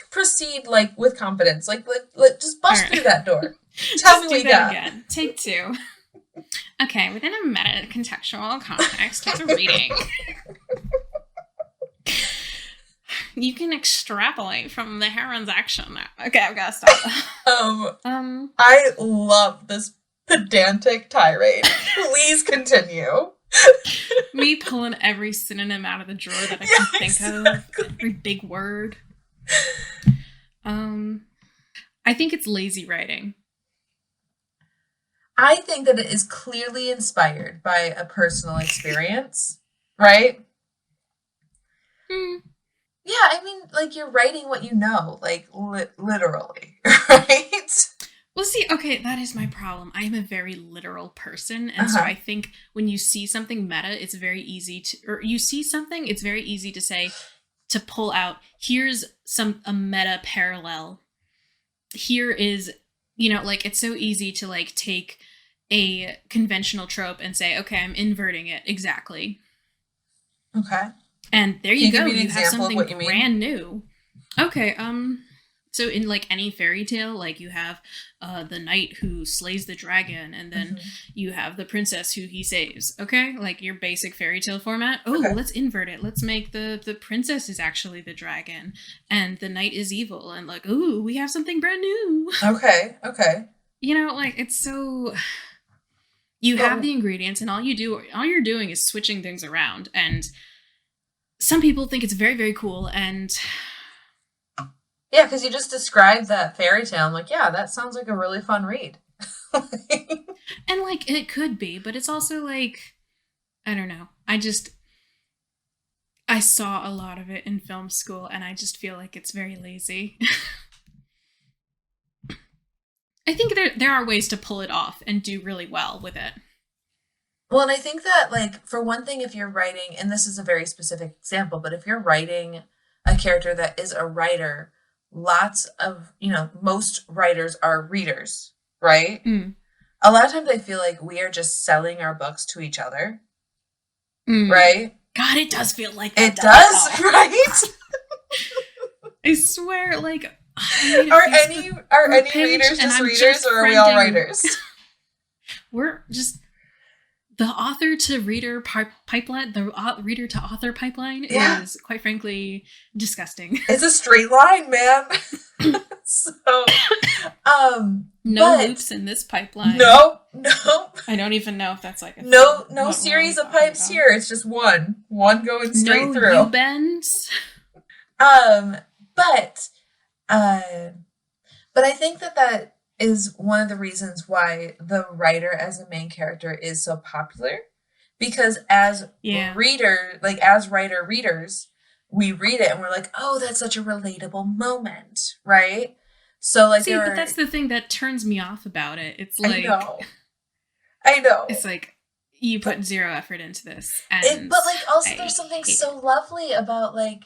proceed like with confidence. Like let just bust through that door. Tell me what you got. Again. Take two. Okay, within a meta contextual context of a reading. You can extrapolate from the heroine's action. Okay, I've got to stop. I love this pedantic tirade. Please continue. Me pulling every synonym out of the drawer that I can think of. Every big word. I think it's lazy writing. I think that it is clearly inspired by a personal experience, right? Yeah, I mean, like, you're writing what you know, like, literally, right? Well, see, okay, that is my problem. I am a very literal person, and so I think when you see something meta, it's very easy to say, to pull out, here's a meta parallel. Here is, like, it's so easy to, like, take a conventional trope and say, okay, I'm inverting it, exactly. Okay. And there you go. You have something brand new. Okay, So in like any fairy tale, like you have the knight who slays the dragon, and then you have the princess who he saves. Okay, like your basic fairy tale format. Oh, let's invert it. Let's make the princess is actually the dragon, and the knight is evil. And like, ooh, we have something brand new. Okay. You know, like it's so. You have the ingredients, and all you're doing is switching things around. And some people think it's very, very cool, and. Yeah, because you just described that fairy tale. I'm like, yeah, that sounds like a really fun read. And, like, it could be, but it's also, like, I don't know. I saw a lot of it in film school, and I just feel like it's very lazy. I think there are ways to pull it off and do really well with it. Well, and I think that, like, for one thing, if you're writing, and this is a very specific example, but if you're writing a character that is a writer, lots of, most writers are readers, right? A lot of times I feel like we are just selling our books to each other, right? God, it does feel like that. It does, right? I swear, like... Are any readers just readers, or are we all writers? We're just... The author to reader pipeline, the reader to author pipeline is, quite frankly, disgusting. It's a straight line, man. So, no loops in this pipeline. No. I don't even know if that's like a no series of pipes here. It's just one going straight through. No U-bends. But I think that is one of the reasons why the writer as a main character is so popular, because as writer readers, we read it and we're like, oh, that's such a relatable moment, right? So like, but that's the thing that turns me off about it. It's like, I know. It's like you put zero effort into this, and but like also there's something so lovely about like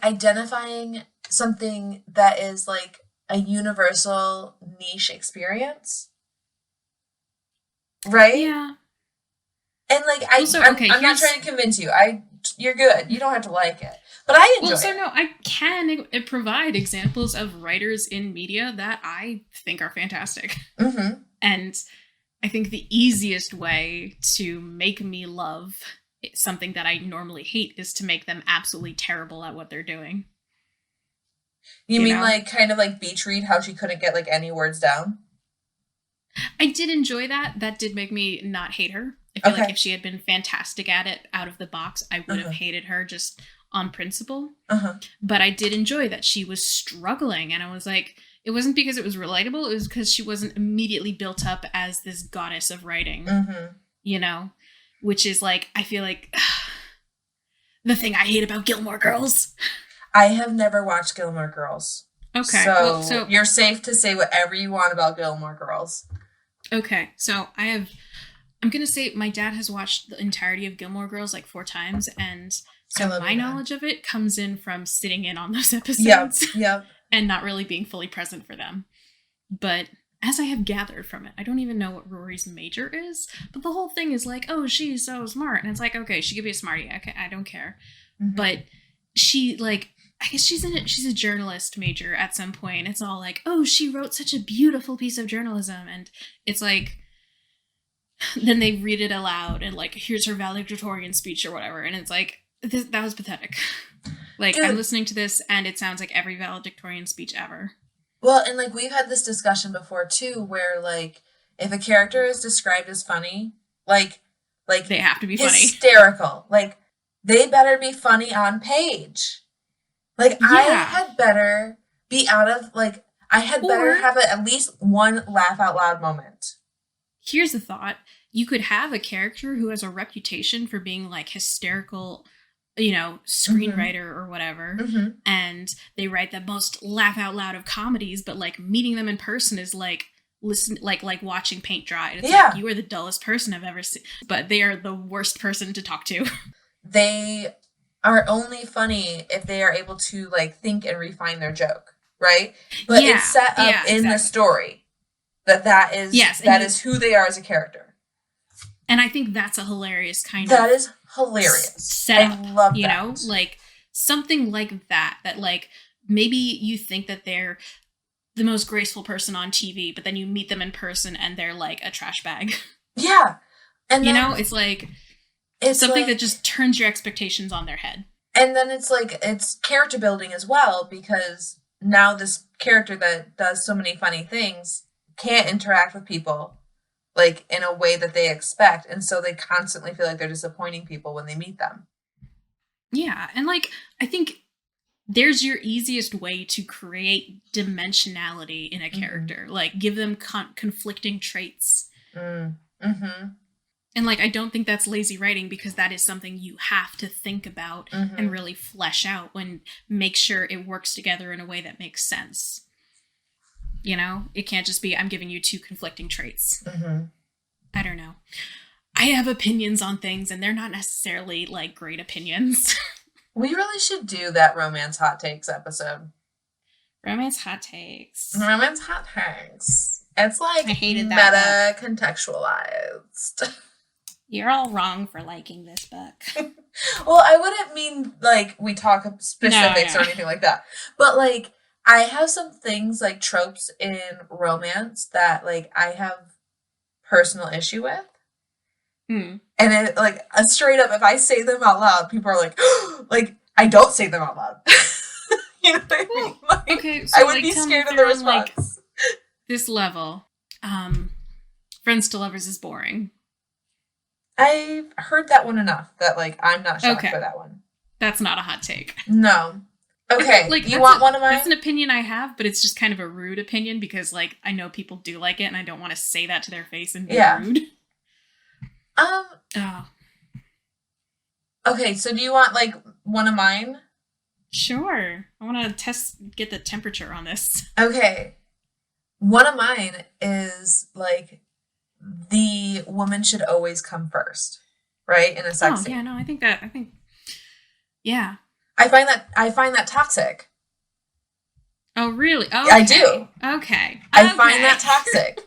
identifying something that is like a universal niche experience, right? Yeah. And like I'm not trying to convince you. You're good. You don't have to like it, but I enjoy it. No, I can provide examples of writers in media that I think are fantastic, and I think the easiest way to make me love something that I normally hate is to make them absolutely terrible at what they're doing. You mean like kind of like Beach Read, how she couldn't get like any words down? I did enjoy that. That did make me not hate her. I feel like if she had been fantastic at it out of the box, I would have hated her just on principle. But I did enjoy that she was struggling, and I was like, it wasn't because it was relatable, it was because she wasn't immediately built up as this goddess of writing, which is like, I feel like the thing I hate about Gilmore Girls. I have never watched Gilmore Girls. Okay. So you're safe to say whatever you want about Gilmore Girls. Okay. So I'm going to say my dad has watched the entirety of Gilmore Girls like 4 times. And so my knowledge of it comes in from sitting in on those episodes. Yep. And not really being fully present for them. But as I have gathered from it, I don't even know what Rory's major is. But the whole thing is like, oh, she's so smart. And it's like, okay, she could be a smarty. Okay, I don't care. But she like... I guess she's a journalist major at some point. It's all like, oh, she wrote such a beautiful piece of journalism. And it's like, then they read it aloud and like, here's her valedictorian speech or whatever. And it's like, that was pathetic. Like, I'm listening to this and it sounds like every valedictorian speech ever. Well, and like, we've had this discussion before too, where like, if a character is described as funny, like they have to be funny. Hysterical. Like, they better be funny on page. Like, I had better be better have at least one laugh out loud moment. Here's a thought. You could have a character who has a reputation for being, like, hysterical, screenwriter or whatever, and they write the most laugh out loud of comedies, but, like, meeting them in person is, like, like watching paint dry. It's like, you are the dullest person I've ever seen, but they are the worst person to talk to. They are only funny if they are able to like think and refine their joke, right? But it's set up in the story that is who they are as a character. And I think that's a hilarious kind of... That is hilarious. Setup, I love that. Like something like that like maybe you think that they're the most graceful person on TV, but then you meet them in person and they're like a trash bag. Yeah. And you know, it's like it's something that just turns your expectations on their head. And then it's like, it's character building as well, because now this character that does so many funny things can't interact with people like in a way that they expect. And so they constantly feel like they're disappointing people when they meet them. Yeah. And like, I think there's your easiest way to create dimensionality in a character. Like, give them conflicting traits. Mm-hmm. And like, I don't think that's lazy writing, because that is something you have to think about and really flesh out and make sure it works together in a way that makes sense. You know, it can't just be, I'm giving you two conflicting traits. I don't know. I have opinions on things, and they're not necessarily like great opinions. We really should do that romance hot takes episode. Romance hot takes. Romance hot takes. It's like I hated that meta contextualized. You're all wrong for liking this book. Well, I wouldn't mean like we talk specifics or anything like that. But like, I have some things like tropes in romance that like I have personal issue with. And it like straight up, if I say them out loud, people are like, like, I don't say them out loud. You know what I mean? Like, okay, so I would like, be scared of the response. Like, this level, Friends to Lovers is boring. I've heard that one enough that like I'm not shocked by that one. That's not a hot take. No. Okay, like, you want one of mine? That's an opinion I have, but it's just kind of a rude opinion, because like I know people do like it, and I don't want to say that to their face and be rude. Okay, so do you want like one of mine? Sure. I want to get the temperature on this. Okay. One of mine is like, the woman should always come first, right? In a sex scene. Yeah, no, I think yeah. I find that toxic. Oh, really? Oh, I do. Okay. I find that toxic.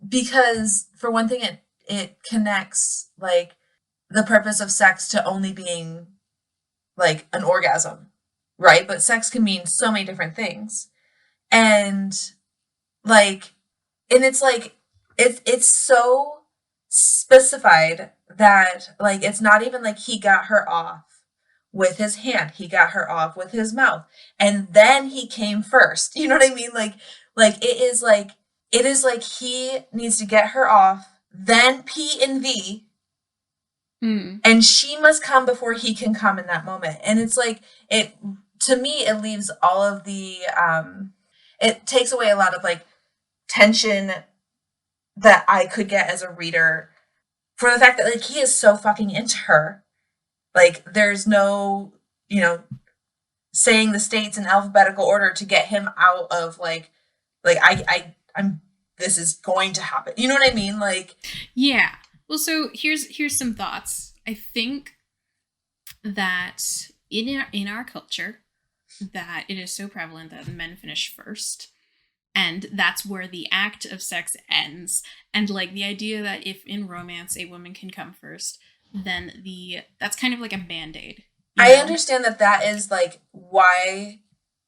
Because for one thing, it connects like the purpose of sex to only being like an orgasm, right? But sex can mean so many different things. And like, and it's like, it's so specified that like, it's not even like he got her off with his hand. He got her off with his mouth. And then he came first. You know what I mean? Like it is like he needs to get her off, then P and V, and she must come before he can come in that moment. And it's like, to me, it leaves all of the, it takes away a lot of like tension that I could get as a reader, for the fact that like he is so fucking into her. Like, there's no, you know, saying the states in alphabetical order to get him out of like I'm this is going to happen. You know what I mean? Like, yeah. Well, so here's some thoughts. I think that in our culture, that it is so prevalent that men finish first, and that's where the act of sex ends. And like, the idea that if in romance a woman can come first, then that's kind of like a band-aid. I understand that is like why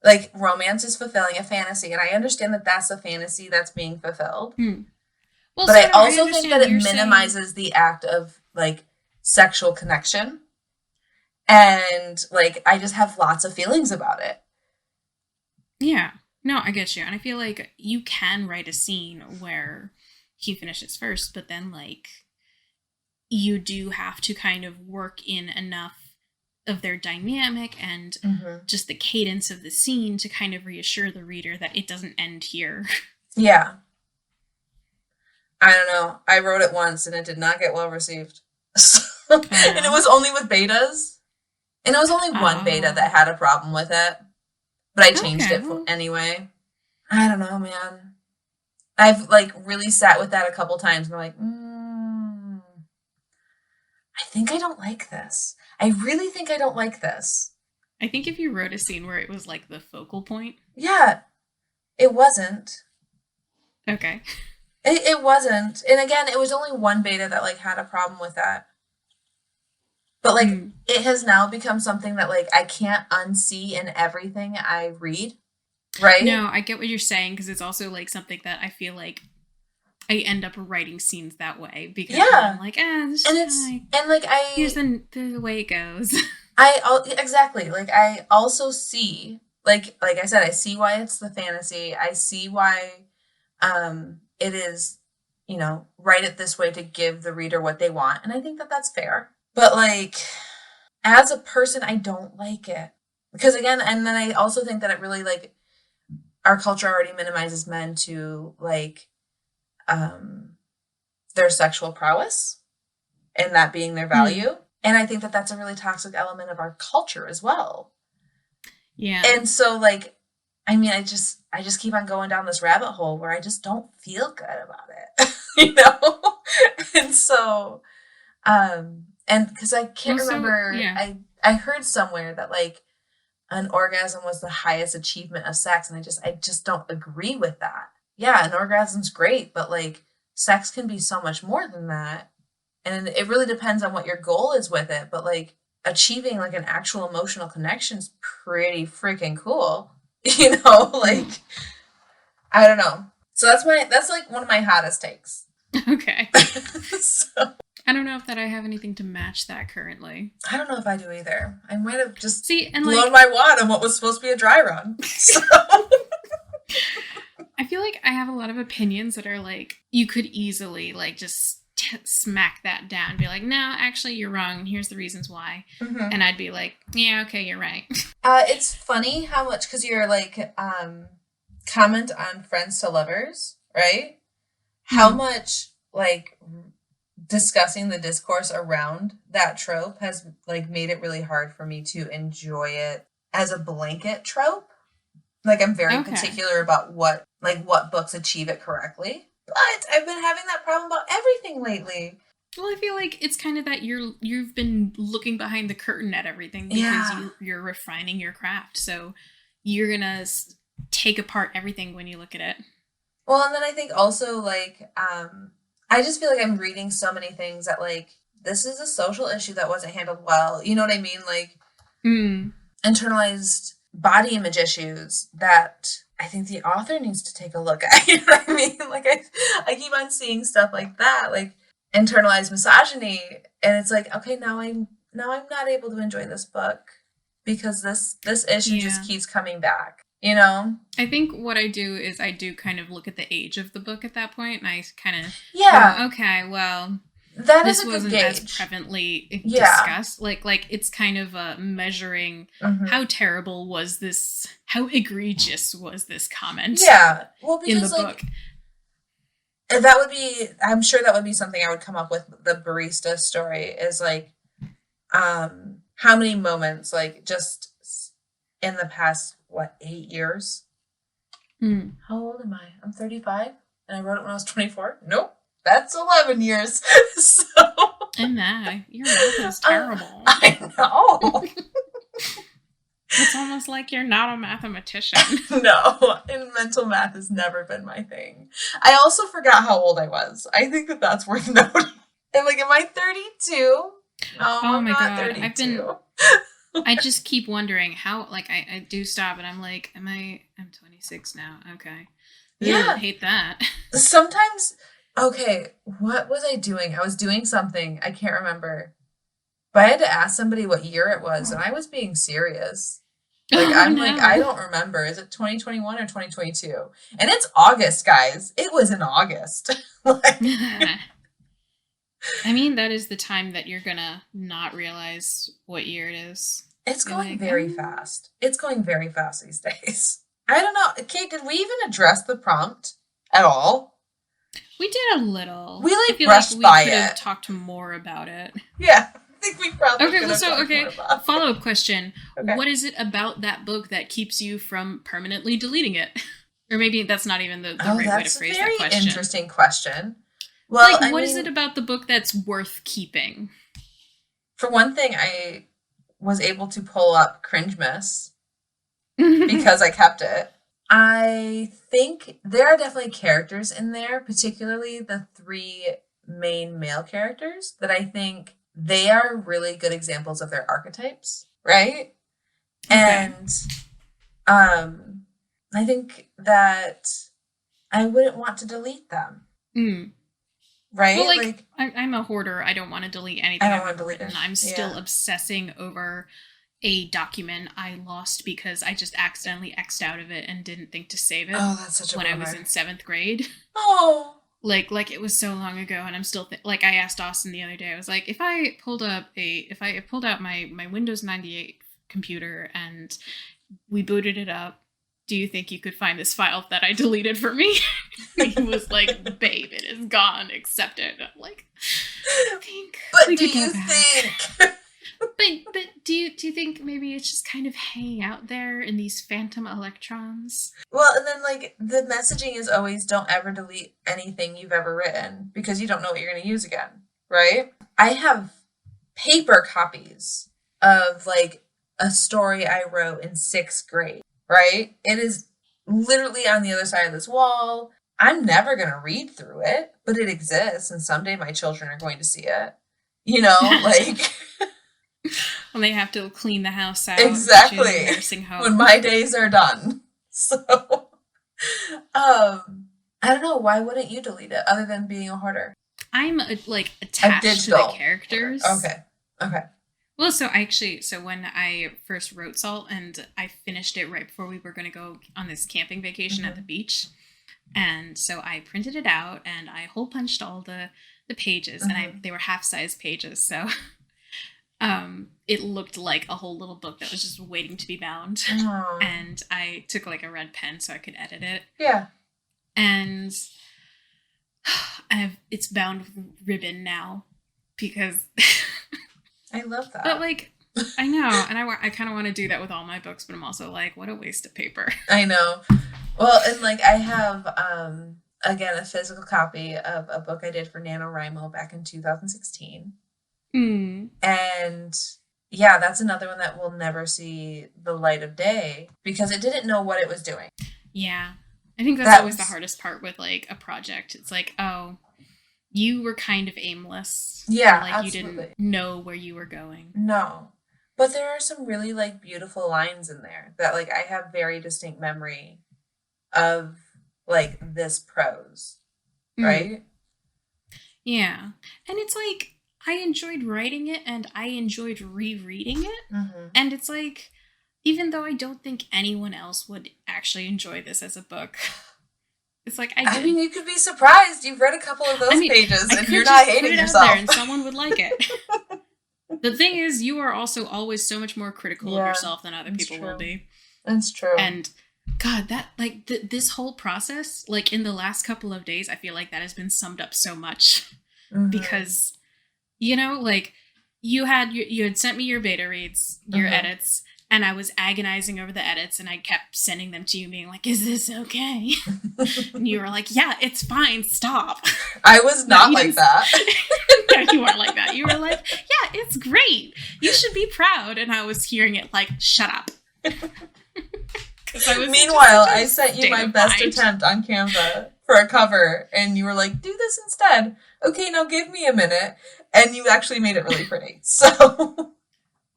like romance is fulfilling a fantasy, and I understand that that's a fantasy that's being fulfilled. Well, but I also think that it minimizes the act of like sexual connection, and like I just have lots of feelings about it. Yeah, no, I get you, and I feel like you can write a scene where he finishes first, but then like you do have to kind of work in enough of their dynamic and just the cadence of the scene to kind of reassure the reader that it doesn't end here. Yeah. I don't know. I wrote it once and it did not get well received. And it was only with betas. And it was only one beta that had a problem with it. But I changed it anyway. I don't know, man. I've like really sat with that a couple times and I'm like, I think I don't like this. I really think I don't like this. I think if you wrote a scene where it was like the focal point. Yeah, it wasn't. Okay. It wasn't. And again, it was only one beta that like had a problem with that. But like it has now become something that like I can't unsee in everything I read. Right? No, I get what you're saying, because it's also like something that I feel like I end up writing scenes that way, because I'm like, this and is it's like, and like here's the way it goes. Exactly, like I also see like I said, I see why it's the fantasy. I see why it is, you know, write it this way to give the reader what they want, and I think that that's fair. But like as a person, I don't like it, because again, and then I also think that it really like our culture already minimizes men to like their sexual prowess and that being their value. And I think that that's a really toxic element of our culture as well. Yeah. And so like, I mean, I just keep on going down this rabbit hole where I just don't feel good about it, you know? And so, and because I can't remember, I heard somewhere that like an orgasm was the highest achievement of sex. And I just don't agree with that. Yeah, an orgasm's great, but like sex can be so much more than that. And it really depends on what your goal is with it. But like achieving like an actual emotional connection is pretty freaking cool. You know, like, I don't know. So that's like one of my hottest takes. Okay. So. I don't know if that I have anything to match that currently. I don't know if I do either. I might have just blown like, my wad on what was supposed to be a dry run. So. I feel like I have a lot of opinions that are like, you could easily like just smack that down, be like, no, actually you're wrong, and here's the reasons why. And I'd be like, yeah, okay, you're right. It's funny how much, because you're like comment on Friends to Lovers, right? How much like discussing the discourse around that trope has like made it really hard for me to enjoy it as a blanket trope. Like I'm very particular about what books achieve it correctly. But I've been having that problem about everything lately. Well, I feel like it's kind of that you've been looking behind the curtain at everything because you're refining your craft. So you're gonna take apart everything when you look at it. Well, and then I think also like I just feel like I'm reading so many things that like this is a social issue that wasn't handled well. You know what I mean? Like internalized body image issues that I think the author needs to take a look at. You know what I mean? Like I keep on seeing stuff like that, like internalized misogyny, and it's like, okay, now I'm not able to enjoy this book because this issue just keeps coming back. You know? I think what I do is I do kind of look at the age of the book at that point, and I kind of go, okay, well, this wasn't as prevalently discussed. Like it's kind of measuring how terrible was this, how egregious was this comment? Yeah, well, because in the book. That would be, I'm sure that would be something I would come up with. The barista story is like, how many moments, like just in the past, 8 years? How old am I? I'm 35 and I wrote it when I was 24. Nope. That's 11 years. So. And that, your math is terrible. I know. It's almost like you're not a mathematician. No, and mental math has never been my thing. I also forgot how old I was. I think that that's worth noting. And like, am I 32? No, oh my god, 32. I just keep wondering how, like, I do stop and I'm like, I'm 26 now. Okay. Yeah. I hate that. Sometimes, okay, what was I doing? I was doing something. I can't remember. But I had to ask somebody what year it was, and I was being serious. Like, like, I don't remember. Is it 2021 or 2022? And it's August, guys. It was in August. Like, I mean, that is the time that you're gonna not realize what year it is. It's going very fast. It's going very fast these days. I don't know. Kate, did we even address the prompt at all? We did a little. We like brushed by it. We could have talked more about it. Yeah. I think we probably could have talked more about it. Follow-up question. Okay. What is it about that book that keeps you from permanently deleting it? Or maybe that's not even the right way to phrase that question. That's a very interesting question. Well, like, what is it about the book that's worth keeping? For one thing, I was able to pull up Cringemas because I kept it. I think there are definitely characters in there, particularly the 3 main male characters, that I think they are really good examples of their archetypes, right? Okay. And I think that I wouldn't want to delete them. Right? Well, like I'm a hoarder. I don't want to delete anything I've ever written. I'm still obsessing over a document I lost because I just accidentally X'd out of it and didn't think to save it. Oh, that's such a when bummer. I was in 7th grade. Oh. Like it was so long ago, and I'm still like I asked Austin the other day. I was like, if I pulled out my Windows 98 computer and we booted it up, do you think you could find this file that I deleted for me? He was like, babe, it is gone. Accept it. I'm like, I think. But do you think? But do you think maybe it's just kind of hanging out there in these phantom electrons? Well, and then like the messaging is always don't ever delete anything you've ever written because you don't know what you're going to use again, right? I have paper copies of like a story I wrote in 6th grade, right? It is literally on the other side of this wall. I'm never going to read through it, but it exists, and someday my children are going to see it. You know, like... When they have to clean the house out. Exactly. Nursing home. When my days are done. So, I don't know. Why wouldn't you delete it other than being a hoarder? I'm attached to the characters. Okay. Well, so when I first wrote Salt and I finished it right before we were going to go on this camping vacation at the beach. And so I printed it out and I hole punched all the pages and they were half-size pages. So it looked like a whole little book that was just waiting to be bound. Aww. And I took like a red pen so I could edit it. Yeah. And it's bound with ribbon now because I love that. But like, I know, and I kind of want to do that with all my books, but I'm also like, what a waste of paper. I know. Well, and like I have again a physical copy of a book I did for NaNoWriMo back in 2016. And yeah, that's another one that will never see the light of day because it didn't know what it was doing. Yeah. I think that's always the hardest part with like a project. It's like, oh, you were kind of aimless. Yeah, like absolutely. You didn't know where you were going. No. But there are some really like beautiful lines in there that like I have very distinct memory of like this prose. Right? Yeah. And it's like I enjoyed writing it and I enjoyed rereading it. And it's like, even though I don't think anyone else would actually enjoy this as a book, it's like I mean, you could be surprised. You've read a couple of those pages and you're not hating yourself. Out there and someone would like it. The thing is, you are also always so much more critical of yourself than other people will be. That's true. And God, that like this whole process, like in the last couple of days, I feel like that has been summed up so much because, you know, like you had sent me your beta reads, your edits. And I was agonizing over the edits, and I kept sending them to you, being like, is this okay? And you were like, yeah, it's fine, stop. I was not like that. No, you weren't like that. You were like, yeah, it's great. You should be proud. And I was hearing it like, shut up. Meanwhile, I sent you my best attempt on Canva for a cover, and you were like, do this instead. Okay, now give me a minute. And you actually made it really pretty. So...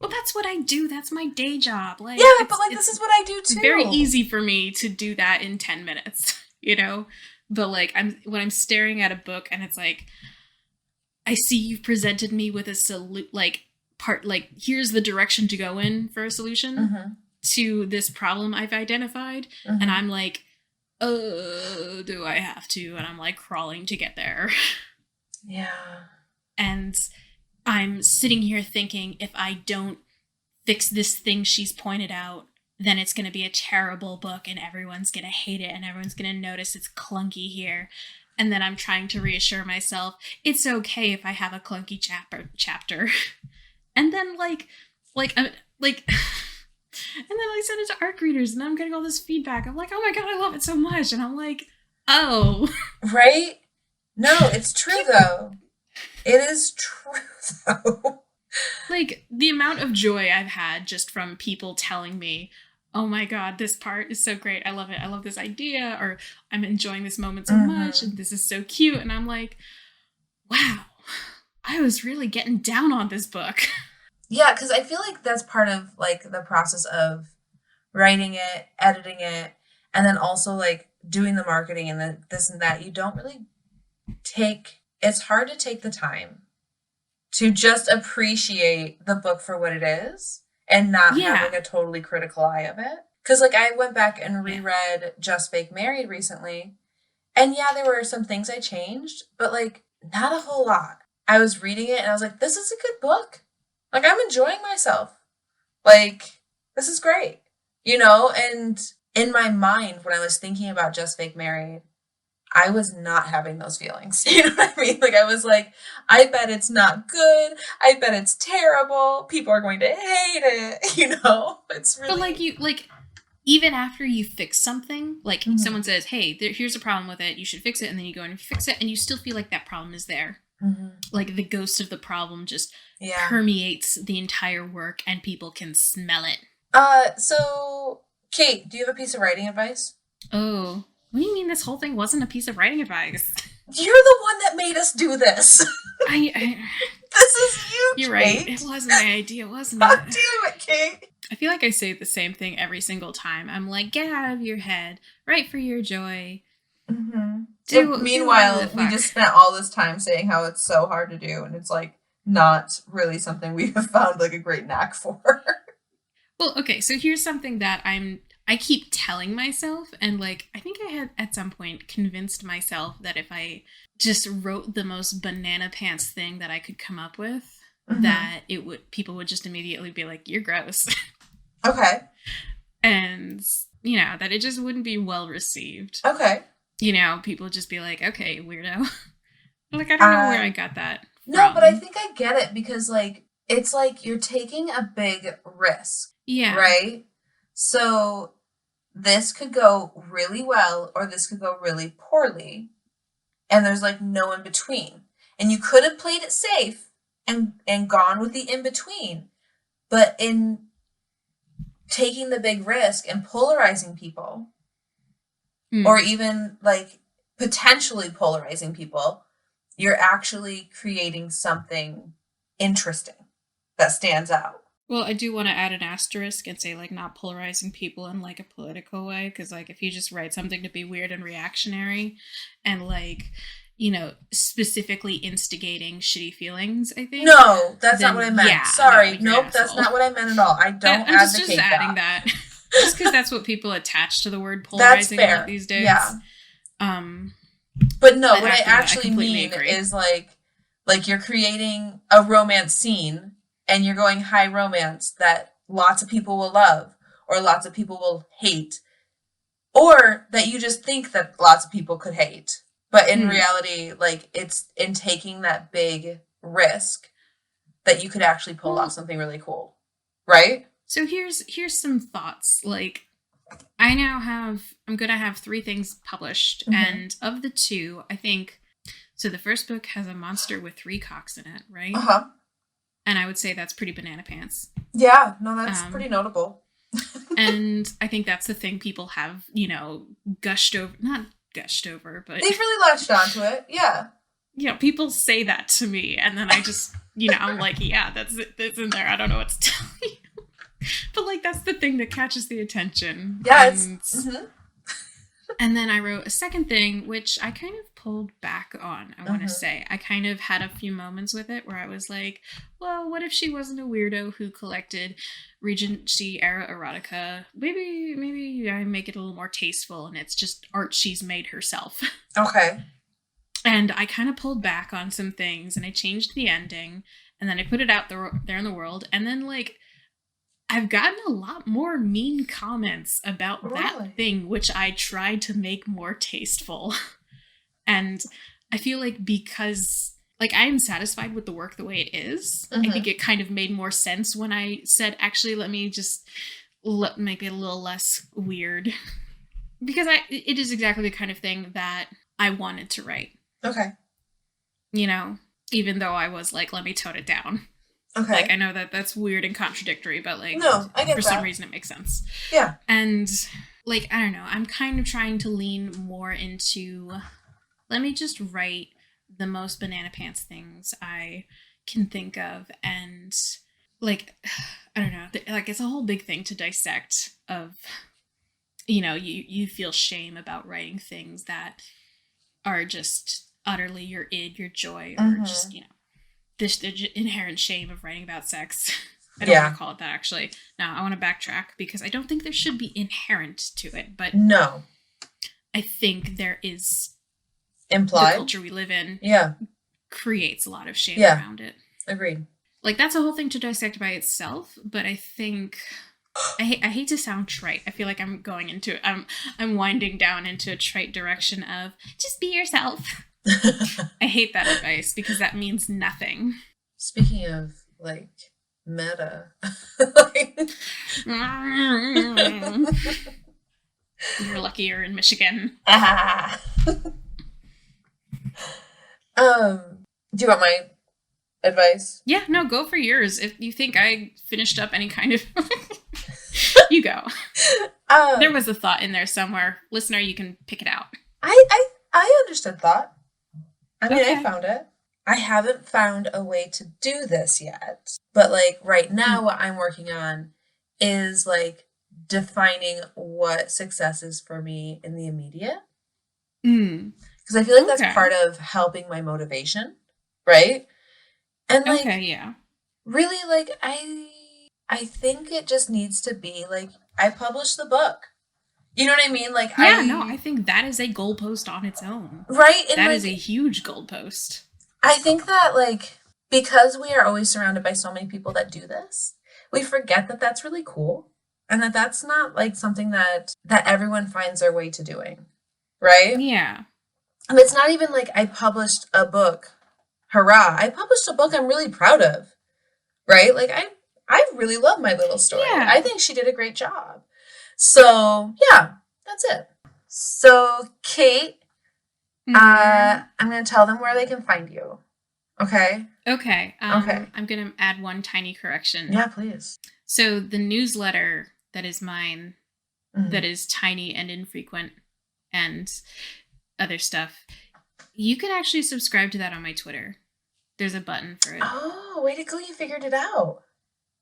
Well, that's what I do. That's my day job. Like, yeah, but like this is what I do too. It's very easy for me to do that in 10 minutes, you know? But like when I'm staring at a book and it's like, I see you've presented me with a here's the direction to go in for a solution to this problem I've identified. And I'm like, oh, do I have to? And I'm like crawling to get there. Yeah. And I'm sitting here thinking, if I don't fix this thing she's pointed out, then it's going to be a terrible book and everyone's going to hate it and everyone's going to notice it's clunky here. And then I'm trying to reassure myself, it's okay if I have a clunky chapter. And then and then I send it to ARC readers and I'm getting all this feedback. I'm like, oh my God, I love it so much. And I'm like, oh. Right? No, it's true though. It is true, though. Like, the amount of joy I've had just from people telling me, oh my God, this part is so great. I love it. I love this idea. Or I'm enjoying this moment so much. And this is so cute. And I'm like, wow, I was really getting down on this book. Yeah, because I feel like that's part of, like, the process of writing it, editing it, and then also, like, doing the marketing and the this and that. You don't really it's hard to take the time to just appreciate the book for what it is and not having a totally critical eye of it. Because, like, I went back and reread Just Fake Married recently, and yeah, there were some things I changed, but, like, not a whole lot. I was reading it and I was like, this is a good book. Like, I'm enjoying myself. Like, this is great. You know, and in my mind, when I was thinking about Just Fake Married, I was not having those feelings. You know what I mean? Like, I was like, I bet it's not good. I bet it's terrible. People are going to hate it. You know? It's really... But, like, even after you fix something, like, someone says, hey, here's a problem with it. You should fix it. And then you go in and fix it. And you still feel like that problem is there. Mm-hmm. Like, the ghost of the problem just permeates the entire work and people can smell it. So, Kate, do you have a piece of writing advice? Oh, what do you mean this whole thing wasn't a piece of writing advice? You're the one that made us do this. This is you, You're Kate. Right. It wasn't my idea, wasn't it? God damn it, Kate. I feel like I say the same thing every single time. I'm like, get out of your head. Write for your joy. Mm-hmm. Meanwhile, we just spent all this time saying how it's so hard to do, and it's, like, not really something we have found, like, a great knack for. Well, okay, so here's something that I keep telling myself, and, like, I think I had at some point convinced myself that if I just wrote the most banana pants thing that I could come up with, that people would just immediately be like, you're gross. Okay. And, you know, that it just wouldn't be well received. Okay. You know, people would just be like, okay, weirdo. Like, I don't know where I got that from. No, but I think I get it, because, like, it's like you're taking a big risk. Yeah. Right? So this could go really well or this could go really poorly. And there's, like, no in between. And you could have played it safe and gone with the in between. But in taking the big risk and polarizing people, or even, like, potentially polarizing people, you're actually creating something interesting that stands out. Well, I do want to add an asterisk and say, like, not polarizing people in, like, a political way. Because, like, if you just write something to be weird and reactionary and, like, you know, specifically instigating shitty feelings, I think. No, that's not what I meant. Sorry. No, nope, that's not what I meant at all. I don't advocate just adding that. Just because that's what people attach to the word polarizing these days. Yeah. But no, what I actually mean is, like you're creating a romance scene and you're going high romance that lots of people will love or lots of people will hate, or that you just think that lots of people could hate. But in reality, like, it's in taking that big risk that you could actually pull off something really cool. Right? So here's some thoughts. Like, I'm going to have 3 things published. And of the 2, I think, so the first book has a monster with 3 cocks in it, right? Uh-huh. And I would say that's pretty banana pants. Yeah, no, that's pretty notable. And I think that's the thing people have, you know, not gushed over, but they've really latched onto it. Yeah. You know, people say that to me, and then I just, you know, I'm like, yeah, that's in there. I don't know what to tell you. But, like, that's the thing that catches the attention. Yeah, And then I wrote a second thing, which I kind of pulled back on, I want to say. I kind of had a few moments with it where I was like, well, what if she wasn't a weirdo who collected Regency-era erotica? Maybe I make it a little more tasteful, and it's just art she's made herself. Okay. And I kind of pulled back on some things, and I changed the ending, and then I put it out there in the world, and then, like, I've gotten a lot more mean comments about that thing, which I tried to make more tasteful. And I feel like because, like, I am satisfied with the work the way it is. I think it kind of made more sense when I said, actually, let me just make it a little less weird. Because it is exactly the kind of thing that I wanted to write. Okay. You know, even though I was like, let me tone it down. Okay. Like, I know that that's weird and contradictory, but, like, no, I get for some reason it makes sense. Yeah. And, like, I don't know, I'm kind of trying to lean more into, let me just write the most banana pants things I can think of. And like, I don't know, like it's a whole big thing to dissect of, you know, you feel shame about writing things that are just utterly your id, your joy, or just, you know, the inherent shame of writing about sex. I don't want to call it that, actually. No, I want to backtrack because I don't think there should be inherent to it, but no, I think there is implied. The culture we live in creates a lot of shame around it. Agreed. Like, that's a whole thing to dissect by itself, but I think I hate to sound trite. I feel like I'm going into I'm winding down into a trite direction of just be yourself. I hate that advice because that means nothing. Speaking of like meta, you're lucky you're in Michigan. Do you want my advice? Yeah, no, go for yours. If you think I finished up any kind of you go. There was a thought in there somewhere. Listener, you can pick it out. I understood thought. I mean, Okay. I found it. I haven't found a way to do this yet. But like right now, what I'm working on is like defining what success is for me in the immediate. Because I feel like that's part of helping my motivation, right? And like, really, like I think it just needs to be like I published the book. You know what I mean? Like, I think that is a goalpost on its own. Right? And that like, is a huge goalpost. I think that, like, because we are always surrounded by so many people that do this, we forget that that's really cool. And that that's not, like, something that everyone finds their way to doing. Right? Yeah. And it's not even like I published a book. Hurrah. I published a book I'm really proud of. Right? Like, I really love my little story. Yeah. I think she did a great job. So, yeah, that's it. So, Kate, I'm going to tell them where they can find you. Okay? Okay. Okay. I'm going to add one tiny correction. Yeah, please. So, the newsletter that is mine, that is tiny and infrequent and other stuff, you can actually subscribe to that on my Twitter. There's a button for it. Oh, way to go. You figured it out.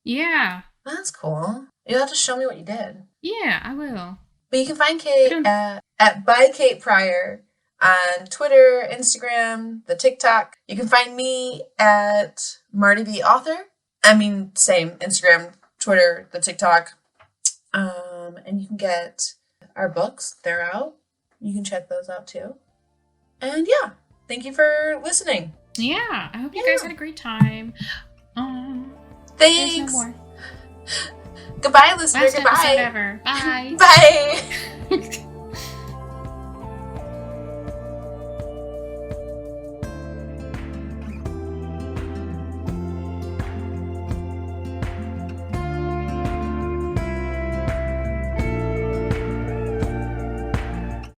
Yeah. That's cool. You'll have to show me what you did. Yeah, I will. But you can find Kate at by Kate Pryor on Twitter, Instagram, the TikTok. You can find me at Marty the Author. I mean, same Instagram, Twitter, the TikTok. And you can get our books. They're out. You can check those out too. And yeah, thank you for listening. Yeah, I hope you guys had a great time. Thanks. There's no more. Goodbye, listener. Last Goodbye. episode ever. Bye. Bye.